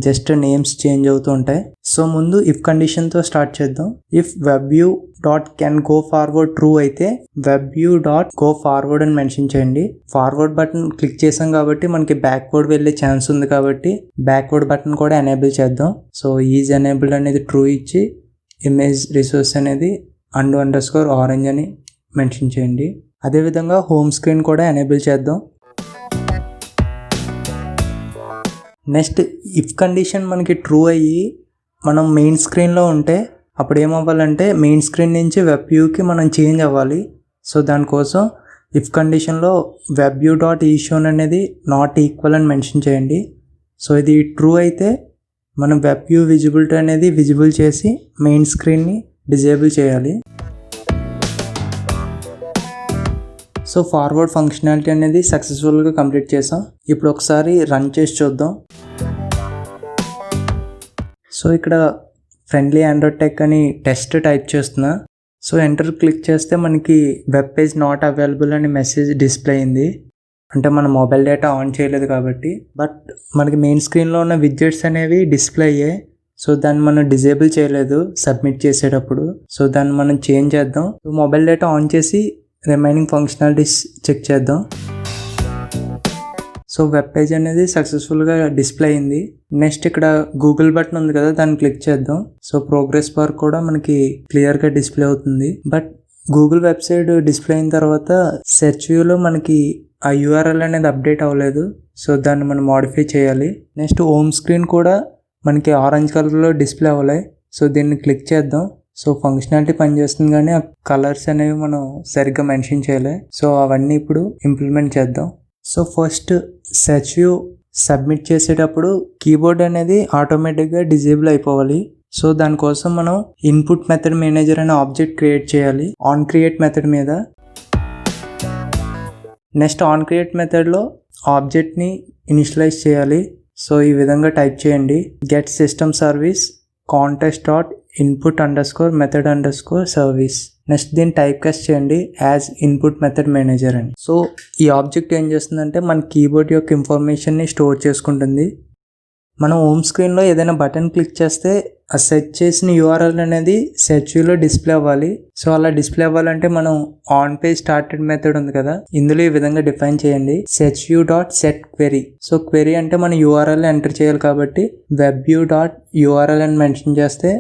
జస్ట్ నేమ్స్ చేంజ్ అవుతూ ఉంటాయి. సో ముందు ఇఫ్ కండిషన్తో స్టార్ట్ చేద్దాం. If web view dot can go forward true అయితే web view dot go forward అని మెన్షన్ చేయండి. ఫార్వర్డ్ బటన్ క్లిక్ చేసాం కాబట్టి మనకి బ్యాక్వర్డ్ వెళ్ళే ఛాన్స్ ఉంది కాబట్టి బ్యాక్వర్డ్ బటన్ కూడా ఎనేబుల్ చేద్దాం. సో ఈజ్ ఎనేబుల్డ్ అనేది ట్రూ ఇచ్చి ఇమేజ్ రిసోర్స్ అనేది __orange అని మెన్షన్ చేయండి. అదేవిధంగా హోమ్ స్క్రీన్ కూడా ఎనేబుల్ చేద్దాం. నెక్స్ట్ ఇఫ్ కండిషన్ మనకి ట్రూ అయ్యి మనం మెయిన్ స్క్రీన్లో ఉంటే అప్పుడు ఏమవ్వాలంటే మెయిన్ స్క్రీన్ నుంచి వెబ్ వ్యూకి మనం చేంజ్ అవ్వాలి. సో దానికోసం ఇఫ్ కండిషన్లో వెబ్ వ్యూ డాట్ ఈ షోన్ అనేది నాట్ ఈక్వల్ అని మెన్షన్ చేయండి. సో ఇది ట్రూ అయితే మనం వెబ్ వ్యూ విజిబిలిటీ అనేది విజిబుల్ చేసి మెయిన్ స్క్రీన్ని డిజేబుల్ చేయాలి. సో ఫార్వర్డ్ ఫంక్షనాలిటీ అనేది సక్సెస్ఫుల్గా కంప్లీట్ చేసాం. ఇప్పుడు ఒకసారి రన్ చేసి చూద్దాం. సో ఇక్కడ ఫ్రెండ్లీ ఆండ్రాయిడ్ టెక్ అని టెస్ట్ టైప్ చేస్తున్నా. సో ఎంటర్ క్లిక్ చేస్తే మనకి వెబ్ పేజ్ నాట్ అవైలబుల్ అని మెసేజ్ డిస్ప్లే అయింది. అంటే మన మొబైల్ డేటా ఆన్ చేయలేదు కాబట్టి. బట్ మనకి మెయిన్ స్క్రీన్లో ఉన్న విడ్జెట్స్ అనేవి డిస్ప్లే అయ్యాయి. సో దాన్ని మనం డిజేబుల్ చేయలేదు సబ్మిట్ చేసేటప్పుడు. సో దాన్ని మనం చేంజ్ చేద్దాం. మొబైల్ డేటా ఆన్ చేసి రిమైనింగ్ ఫంక్షనాలిటీస్ చెక్ చేద్దాం. సో వెబ్ పేజ్ అనేది సక్సెస్ఫుల్గా డిస్ప్లే అయింది. నెక్స్ట్ ఇక్కడ గూగుల్ బటన్ ఉంది కదా, దాన్ని క్లిక్ చేద్దాం. సో ప్రోగ్రెస్ బార్ కూడా మనకి క్లియర్గా డిస్ప్లే అవుతుంది. బట్ గూగుల్ వెబ్సైట్ డిస్ప్లే అయిన తర్వాత సెర్చ్ వ్యూలో మనకి ఆ URL అనేది అప్డేట్ అవ్వలేదు. సో దాన్ని మనం మోడిఫై చేయాలి. నెక్స్ట్ హోమ్ స్క్రీన్ కూడా మనకి ఆరెంజ్ కలర్లో డిస్ప్లే అవ్వలే. సో దీన్ని క్లిక్ చేద్దాం. సో ఫంక్షనాలిటీ పనిచేస్తుంది కానీ ఆ కలర్స్ అనేవి మనం సరిగ్గా మెన్షన్ చేయలే. సో అవన్నీ ఇప్పుడు ఇంప్లిమెంట్ చేద్దాం. So first search view submit చేసేటప్పుడు కీబోర్డ్ అనేది ఆటోమేటిక్గా డిజేబుల్ అయిపోవాలి. సో దానికోసం మనం ఇన్పుట్ మెథడ్ మేనేజర్ అనే ఆబ్జెక్ట్ క్రియేట్ చేయాలి ఆన్ క్రియేట్ మెథడ్ మీద. నెక్స్ట్ ఆన్ క్రియేట్ మెథడ్లో ఆబ్జెక్ట్ని ఇనిషియలైజ్ చేయాలి. సో ఈ విధంగా టైప్ చేయండి. Get system service contest dot input _method _service. Next దీన్ని టైప్ కాస్ట్ చేయండి యాజ్ ఇన్పుట్ మెథడ్ మేనేజర్ అని. సో ఈ ఆబ్జెక్ట్ ఏం చేస్తుందంటే మన కీబోర్డ్ యొక్క ఇన్ఫర్మేషన్ని స్టోర్ చేసుకుంటుంది. మనం హోమ్ స్క్రీన్లో ఏదైనా బటన్ క్లిక్ చేస్తే ఆ సెర్చ్ చేసిన URL అనేది సెర్చ్ వ్యూలో డిస్ప్లే అవ్వాలి. సో అలా డిస్ప్లే అవ్వాలంటే మనం ఆన్ పేజ్ స్టార్టెడ్ మెథడ్ ఉంది కదా, ఇందులో ఈ విధంగా డిఫైన్ చేయండి. Search view dot set query. So query అంటే మన URL ఎంటర్ చేయాలి కాబట్టి వెబ్ వ్యూ డాట్ URL అని మెన్షన్ చేస్తే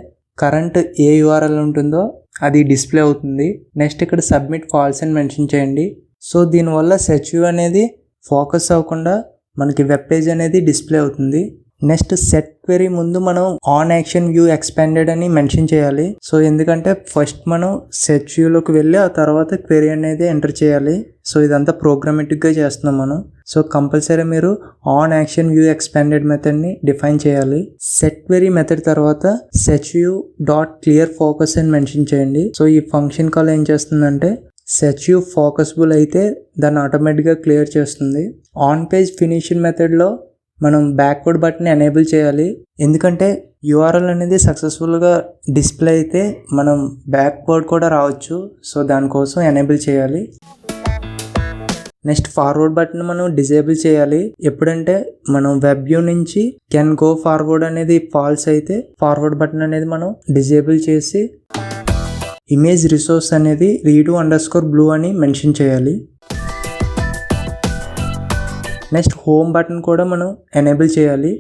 కరెంట్ ఏ URL ఉంటుందో అది డిస్ప్లే అవుతుంది. నెక్స్ట్ ఇక్కడ సబ్మిట్ ఫాల్స్ అని మెన్షన్ చేయండి. సో దీనివల్ల సెర్చ్ వ్యూ అనేది ఫోకస్ అవ్వకుండా మనకి వెబ్ పేజ్ అనేది డిస్ప్లే అవుతుంది. నెక్స్ట్ సెట్ క్వెరీ ముందు మనం ఆన్ యాక్షన్ వ్యూ ఎక్స్పాండెడ్ అని మెన్షన్ చేయాలి. సో ఎందుకంటే ఫస్ట్ మనం సెర్చ్ వ్యూలోకి వెళ్ళి ఆ తర్వాత క్వెరీ అనేది ఎంటర్ చేయాలి. సో ఇదంతా ప్రోగ్రామేటిక్గా చేస్తున్నాం మనం. సో కంపల్సరీ మీరు ఆన్ యాక్షన్ వ్యూ ఎక్స్పాండెడ్ మెథడ్ని డిఫైన్ చేయాలి. సెట్ క్వెరీ మెథడ్ తర్వాత search view dot clear focus అని మెన్షన్ చేయండి. సో ఈ ఫంక్షన్ కాల్ ఏం చేస్తుందంటే సెర్చ్ వ్యూ ఫోకస్బుల్ అయితే దాన్ని ఆటోమేటిక్గా క్లియర్ చేస్తుంది. ఆన్ పేజ్ ఫినిషింగ్ మెథడ్లో మనం బ్యాక్వర్డ్ బటన్ ఎనేబుల్ చేయాలి. ఎందుకంటే URL అనేది సక్సెస్ఫుల్గా డిస్ప్లే అయితే మనం బ్యాక్వర్డ్ కూడా రావచ్చు. సో దానికోసం ఎనేబుల్ చేయాలి. నెక్స్ట్ ఫార్వర్డ్ బటన్ మనం డిజేబుల్ చేయాలి. ఎప్పుడంటే మనం వెబ్ వ్యూ నుంచి కెన్ గో ఫార్వర్డ్ అనేది ఫాల్స్ అయితే ఫార్వర్డ్ బటన్ అనేది మనం డిజేబుల్ చేసి ఇమేజ్ రిసోర్స్ అనేది redo_blue అని మెన్షన్ చేయాలి. నెక్స్ట్ హోమ్ బటన్ కూడా మనం ఎనేబుల్ చేయాలి.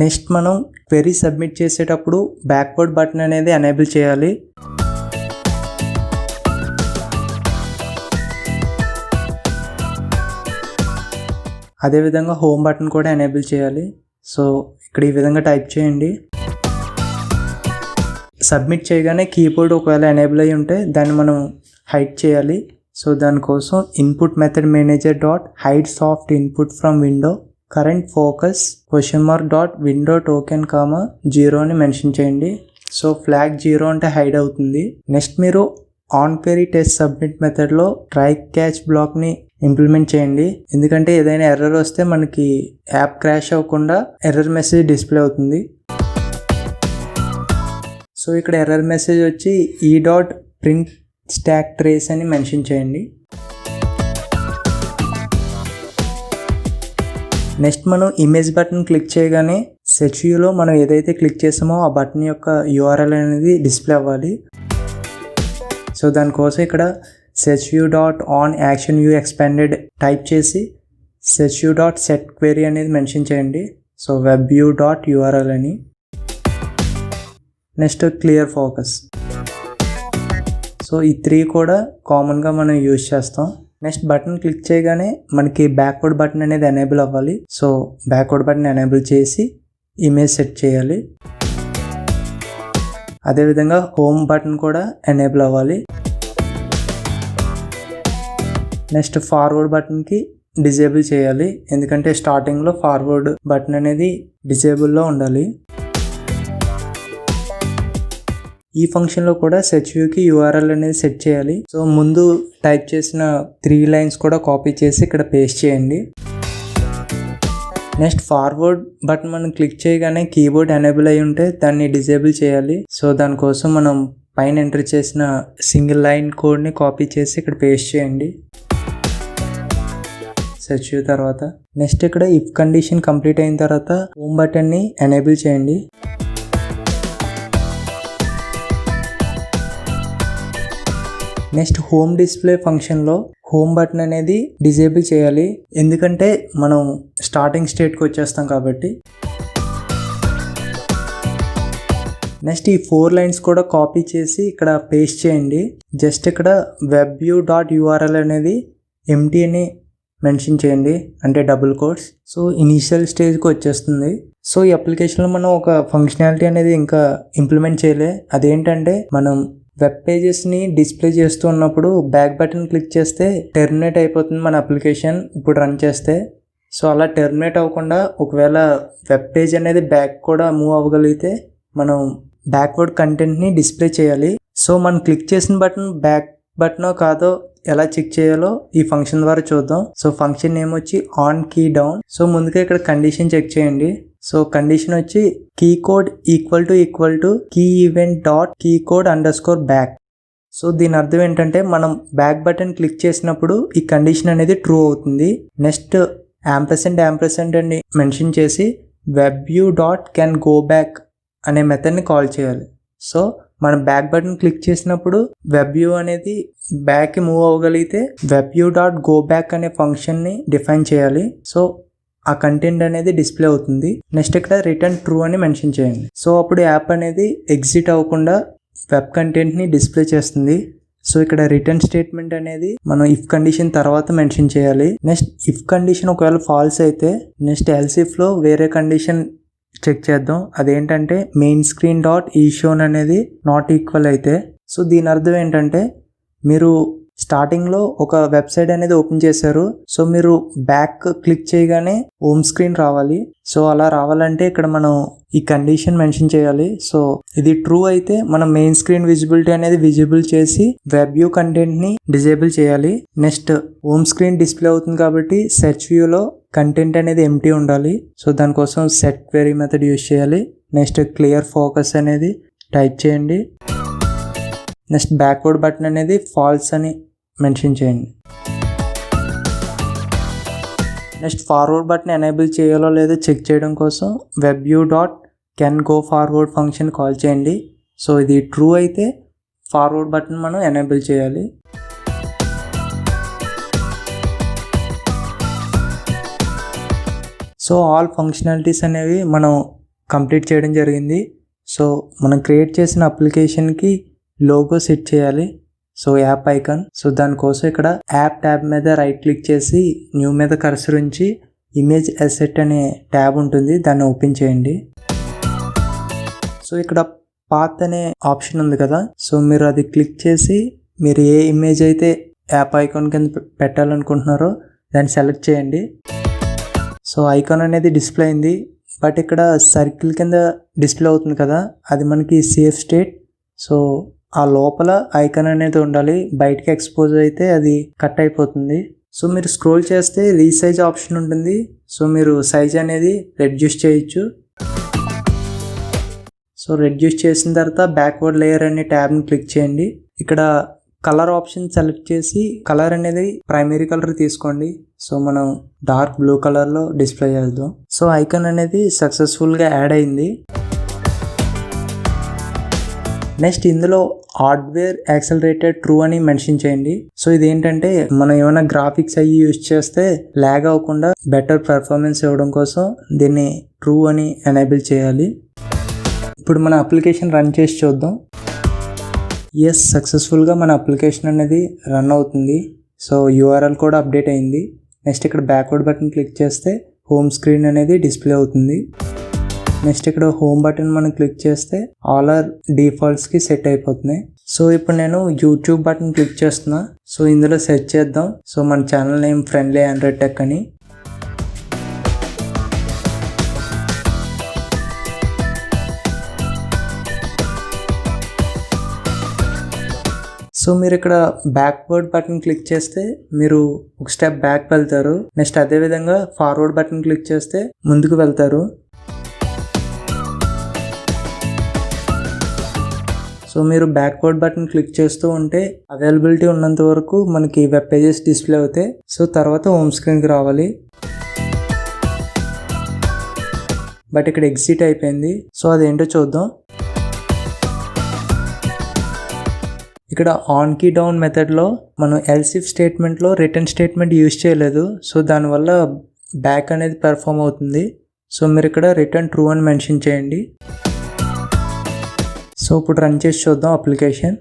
నెక్స్ట్ మనం క్వెరీ సబ్మిట్ చేసేటప్పుడు బ్యాక్వర్డ్ బటన్ అనేది ఎనేబుల్ చేయాలి. అదేవిధంగా హోమ్ బటన్ కూడా ఎనేబుల్ చేయాలి. సో ఇక్కడ ఈ విధంగా టైప్ చేయండి. సబ్మిట్ చేయగానే కీబోర్డ్ ఒకవేళ ఎనేబుల్ అయి ఉంటే దాన్ని మనం హైడ్ చేయాలి. సో దానికోసం input method manager dot hide soft input from window current focus $window token, 0 అని మెన్షన్ చేయండి. సో ఫ్లాగ్ 0 అంటే హైడ్ అవుతుంది. నెక్స్ట్ మీరు ఆన్ క్వెరీ టెస్ట్ సబ్మిట్ మెథడ్లో ట్రై క్యాచ్ బ్లాక్ని ఇంప్లిమెంట్ చేయండి. ఎందుకంటే ఏదైనా ఎర్రర్ వస్తే మనకి యాప్ క్రాష్ అవ్వకుండా ఎర్రర్ మెసేజ్ డిస్ప్లే అవుతుంది. సో ఇక్కడ ఎర్రర్ మెసేజ్ వచ్చి e.print stack trace అని మెన్షన్ చేయండి. నెక్స్ట్ మనం ఇమేజ్ బటన్ క్లిక్ చేయగానే సెర్చ్ వ్యూలో మనం ఏదైతే క్లిక్ చేసామో ఆ బటన్ యొక్క URL అనేది డిస్ప్లే అవ్వాలి. సో దానికోసం ఇక్కడ search view dot on action view expanded type చేసి search view dot set query అనేది మెన్షన్ చేయండి. So web view dot URL అని. Next clear focus. సో ఈ 3 కూడా కామన్గా మనం యూజ్ చేస్తాం. నెక్స్ట్ బటన్ క్లిక్ చేయగానే మనకి బ్యాక్వర్డ్ బటన్ అనేది ఎనేబుల్ అవ్వాలి. సో బ్యాక్వర్డ్ బటన్ ఎనేబుల్ చేసి ఇమేజ్ సెట్ చేయాలి. అదేవిధంగా హోమ్ బటన్ కూడా ఎనేబుల్ అవ్వాలి. నెక్స్ట్ ఫార్వర్డ్ బటన్కి డిజేబుల్ చేయాలి. ఎందుకంటే స్టార్టింగ్లో ఫార్వర్డ్ బటన్ అనేది డిజేబుల్లో ఉండాలి. ఈ ఫంక్షన్లో కూడా సెర్చ్ వ్యూకి URL అనేది సెట్ చేయాలి. సో ముందు టైప్ చేసిన 3 లైన్స్ కూడా కాపీ చేసి ఇక్కడ పేస్ట్ చేయండి. నెక్స్ట్ ఫార్వర్డ్ బటన్ మనం క్లిక్ చేయగానే కీబోర్డ్ ఎనేబుల్ అయి ఉంటే దాన్ని డిజేబుల్ చేయాలి. సో దానికోసం మనం పైన ఎంటర్ చేసిన సింగిల్ లైన్ కోడ్ని కాపీ చేసి ఇక్కడ పేస్ట్ చేయండి సెర్చ్ వ్యూ తర్వాత. నెక్స్ట్ ఇక్కడ ఇఫ్ కండిషన్ కంప్లీట్ అయిన తర్వాత హోమ్ బటన్ని ఎనేబుల్ చేయండి. నెక్స్ట్ హోమ్ డిస్ప్లే ఫంక్షన్లో హోమ్ బటన్ అనేది డిజేబుల్ చేయాలి. ఎందుకంటే మనం స్టార్టింగ్ స్టేట్కి వచ్చేస్తాం కాబట్టి. నెక్స్ట్ ఈ 4 లైన్స్ కూడా కాపీ చేసి ఇక్కడ పేస్ట్ చేయండి. జస్ట్ ఇక్కడ వెబ్ వ్యూ డాట్ URL అనేది ఎంటీ అని మెన్షన్ చేయండి, అంటే డబుల్ కోట్స్. సో ఇనీషియల్ స్టేజ్కి వచ్చేస్తుంది. సో ఈ అప్లికేషన్లో మనం ఒక ఫంక్షనాలిటీ అనేది ఇంకా ఇంప్లిమెంట్ చేయలే. అదేంటంటే మనం వెబ్ పేజెస్ని డిస్ప్లే చేస్తూ ఉన్నప్పుడు బ్యాక్ బటన్ క్లిక్ చేస్తే టెర్మినేట్ అయిపోతుంది మన అప్లికేషన్ ఇప్పుడు రన్ చేస్తే. సో అలా టెర్మినేట్ అవ్వకుండా ఒకవేళ వెబ్ పేజ్ అనేది బ్యాక్ కూడా మూవ్ అవ్వగలిగితే మనం బ్యాక్వర్డ్ కంటెంట్ని డిస్ప్లే చేయాలి. సో మనం క్లిక్ చేసిన బటన్ బ్యాక్ బటనో కాదో ఎలా చెక్ చేయాలో ఈ ఫంక్షన్ ద్వారా చూద్దాం. సో ఫంక్షన్ నేమ్ వచ్చి ఆన్ కీ డౌన్. సో ముందుగా ఇక్కడ కండిషన్ చెక్ చేయండి. సో కండిషన్ వచ్చి key code equal to key event dot key code _back. So దీని అర్థం ఏంటంటే మనం బ్యాక్ బటన్ క్లిక్ చేసినప్పుడు ఈ కండిషన్ అనేది ట్రూ అవుతుంది. నెక్స్ట్ యాంపర్సెంట్ అని మెన్షన్ చేసి web view dot can go back అనే మెథడ్ని కాల్ చేయాలి. సో మనం బ్యాక్ బటన్ క్లిక్ చేసినప్పుడు వెబ్ వ్యూ అనేది బ్యాక్కి మూవ్ అవ్వగలిగితే web view dot go back అనే ఫంక్షన్ని డిఫైన్ చేయాలి. సో ఆ కంటెంట్ అనేది డిస్ప్లే అవుతుంది. నెక్స్ట్ ఇక్కడ రిటర్న్ ట్రూ అని మెన్షన్ చేయండి. సో అప్పుడు యాప్ అనేది ఎగ్జిట్ అవ్వకుండా వెబ్ కంటెంట్ని డిస్ప్లే చేస్తుంది. సో ఇక్కడ రిటర్న్ స్టేట్మెంట్ అనేది మనం ఇఫ్ కండిషన్ తర్వాత మెన్షన్ చేయాలి. నెక్స్ట్ ఇఫ్ కండిషన్ ఒకవేళ ఫాల్స్ అయితే నెక్స్ట్ ఎల్స్ ఇఫ్లో వేరే కండిషన్ చెక్ చేద్దాం. అదేంటంటే మెయిన్ స్క్రీన్ డాట్ ఈషోన్ అనేది నాట్ ఈక్వల్ అయితే. సో దీని అర్థం ఏంటంటే మీరు స్టార్టింగ్లో ఒక వెబ్సైట్ అనేది ఓపెన్ చేశారు. సో మీరు బ్యాక్ క్లిక్ చేయగానే హోమ్ స్క్రీన్ రావాలి. సో అలా రావాలంటే ఇక్కడ మనం ఈ కండిషన్ మెన్షన్ చేయాలి. సో ఇది ట్రూ అయితే మనం మెయిన్ స్క్రీన్ విజిబిలిటీ అనేది విజిబుల్ చేసి వెబ్ వ్యూ కంటెంట్ ని డిజేబుల్ చేయాలి. నెక్స్ట్ హోమ్ స్క్రీన్ డిస్ప్లే అవుతుంది కాబట్టి సెర్చ్ వ్యూలో కంటెంట్ అనేది ఎంటీ ఉండాలి. సో దానికోసం సెట్ క్వెరీ మెథడ్ యూజ్ చేయాలి. నెక్స్ట్ క్లియర్ ఫోకస్ అనేది టైప్ చేయండి. నెక్స్ట్ బ్యాక్వర్డ్ బటన్ అనేది ఫాల్స్ అని మెన్షన్ చేయండి. నెక్స్ట్ ఫార్వర్డ్ బటన్ ఎనేబుల్ చేయాలో లేదో చెక్ చేయడం కోసం webview.canGoForward ఫంక్షన్ కాల్ చేయండి. సో ఇది ట్రూ అయితే ఫార్వర్డ్ బటన్ మనం ఎనేబుల్ చేయాలి. సో ఆల్ ఫంక్షనాలిటీస్ అనేవి మనం కంప్లీట్ చేయడం జరిగింది. సో మనం క్రియేట్ చేసిన అప్లికేషన్కి లోగో సెట్ చేయాలి. So app icon. సో దానికోసం ఇక్కడ యాప్ ట్యాబ్ మీద రైట్ క్లిక్ చేసి న్యూ మీద కర్సర్ ఉంచి ఇమేజ్ అసెట్ అనే ట్యాబ్ ఉంటుంది, దాన్ని ఓపెన్ చేయండి. సో ఇక్కడ పాత్ అనే ఆప్షన్ ఉంది కదా, సో మీరు అది క్లిక్ చేసి మీరు ఏ ఇమేజ్ అయితే యాప్ ఐకాన్ కింద పెట్టాలనుకుంటున్నారో దాన్ని సెలెక్ట్ చేయండి. సో ఐకాన్ అనేది డిస్ప్లే అయింది, బట్ ఇక్కడ సర్కిల్ కింద డిస్ప్లే అవుతుంది కదా, అది మనకి సేఫ్ స్టేట్. సో ఆ లోపల ఐకాన్ అనేది ఉండాలి, బయటికి ఎక్స్పోజ్ అయితే అది కట్ అయిపోతుంది. సో మీరు స్క్రోల్ చేస్తే రీసైజ్ ఆప్షన్ ఉంటుంది. సో మీరు సైజ్ అనేది రెడ్యూస్ చేయొచ్చు. సో రెడ్యూస్ చేసిన తర్వాత బ్యాక్వర్డ్ లేయర్ అనే ట్యాబ్ని క్లిక్ చేయండి. ఇక్కడ కలర్ ఆప్షన్ సెలెక్ట్ చేసి కలర్ అనేది ప్రైమరీ కలర్ తీసుకోండి. సో మనం డార్క్ బ్లూ కలర్లో డిస్ప్లే చేద్దాం. సో ఐకాన్ అనేది సక్సెస్ఫుల్గా యాడ్ అయింది. నెక్స్ట్ ఇందులో హార్డ్వేర్ యాక్సలరేటెడ్ ట్రూ అని మెన్షన్ చేయండి. సో ఇదేంటంటే మనం ఏమైనా గ్రాఫిక్స్ అయ్యి యూజ్ చేస్తే ల్యాగ్ అవ్వకుండా బెటర్ పెర్ఫార్మెన్స్ ఇవ్వడం కోసం దీన్ని ట్రూ అని ఎనేబుల్ చేయాలి. ఇప్పుడు మన అప్లికేషన్ రన్ చేసి చూద్దాం. ఎస్, సక్సెస్ఫుల్గా మన అప్లికేషన్ అనేది రన్ అవుతుంది. సో యూఆర్ఎల్ కూడా అప్డేట్ అయింది. నెక్స్ట్ ఇక్కడ బ్యాక్వర్డ్ బటన్ క్లిక్ చేస్తే హోమ్ స్క్రీన్ అనేది డిస్ప్లే అవుతుంది. నెక్స్ట్ ఇక్కడ హోమ్ బటన్ మనం క్లిక్ చేస్తే ఆల్ ఆర్ డిఫాల్ట్స్కి సెట్ అయిపోతున్నాయి. సో ఇప్పుడు నేను యూట్యూబ్ బటన్ క్లిక్ చేస్తున్నా. సో ఇందులో సెర్చ్ చేద్దాం. సో మన channel name friendly Android tech అని. సో మీరు ఇక్కడ బ్యాక్వర్డ్ బటన్ క్లిక్ చేస్తే మీరు ఒక స్టెప్ బ్యాక్ వెళ్తారు. నెక్స్ట్ అదేవిధంగా ఫార్వర్డ్ బటన్ క్లిక్ చేస్తే ముందుకు వెళ్తారు. సో మీరు బ్యాక్వర్డ్ బటన్ క్లిక్ చేస్తూ ఉంటే అవైలబిలిటీ ఉన్నంత వరకు మనకి వెబ్ పేజెస్ డిస్ప్లే అవుతాయి. సో తర్వాత హోమ్ స్క్రీన్కి రావాలి. బట్ ఇక్కడ ఎగ్జిట్ అయిపోయింది. సో అదేంటో చూద్దాం. ఇక్కడ ఆన్ కీ డౌన్ మెథడ్లో మనం ఎల్సిఫ్ స్టేట్మెంట్లో రిటర్న్ స్టేట్మెంట్ యూజ్ చేయలేదు. సో దానివల్ల బ్యాక్ అనేది పెర్ఫామ్ అవుతుంది. సో మీరు ఇక్కడ రిటర్న్ ట్రూ అని మెన్షన్ చేయండి. సో ఇప్పుడు రన్ చేసి చూద్దాం అప్లికేషన్.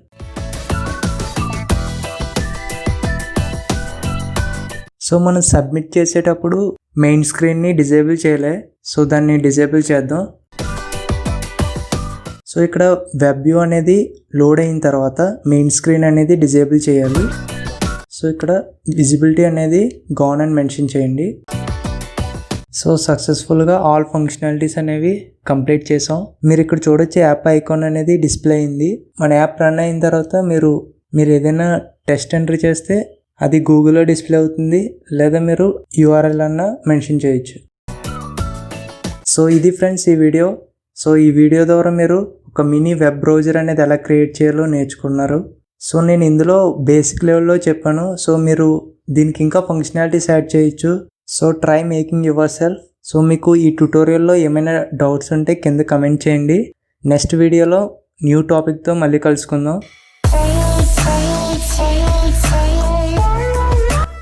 సో మనం సబ్మిట్ చేసేటప్పుడు మెయిన్ స్క్రీన్ని డిజేబుల్ చేయలే. సో దాన్ని డిజేబుల్ చేద్దాం. సో ఇక్కడ వెబ్ వ్యూ అనేది లోడ్ అయిన తర్వాత మెయిన్ స్క్రీన్ అనేది డిజేబుల్ చేయాలి. సో ఇక్కడ విజిబిలిటీ అనేది గాన్ అని మెన్షన్ చేయండి. సో సక్సెస్ఫుల్గా ఆల్ ఫంక్షనాలిటీస్ అనేవి కంప్లీట్ చేసాం. మీరు ఇక్కడ చూడొచ్చు యాప్ ఐకాన్ అనేది డిస్ప్లే అయింది. మన యాప్ రన్ అయిన తర్వాత మీరు ఏదైనా టెస్ట్ ఎంట్రీ చేస్తే అది గూగుల్లో డిస్ప్లే అవుతుంది, లేదా మీరు యూఆర్ఎల్ అన్న మెన్షన్ చేయొచ్చు. సో ఇది ఫ్రెండ్స్ ఈ వీడియో. సో ఈ వీడియో ద్వారా మీరు ఒక మినీ వెబ్ బ్రౌజర్ అనేది ఎలా క్రియేట్ చేయాలో నేర్చుకున్నారు. సో నేను ఇందులో బేసిక్ లెవెల్లో చెప్పాను. సో మీరు దీనికి ఇంకా ఫంక్షనాలిటీస్ యాడ్ చేయొచ్చు. So try making your self. So మీకు ఈ ట్యుటోరియల్లో ఏమైనా డౌట్స్ ఉంటే కింద కమెంట్ చేయండి. నెక్స్ట్ వీడియోలో న్యూ టాపిక్తో మళ్ళీ కలుసుకుందాం.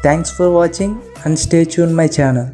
Thanks for watching and stay tune my channel.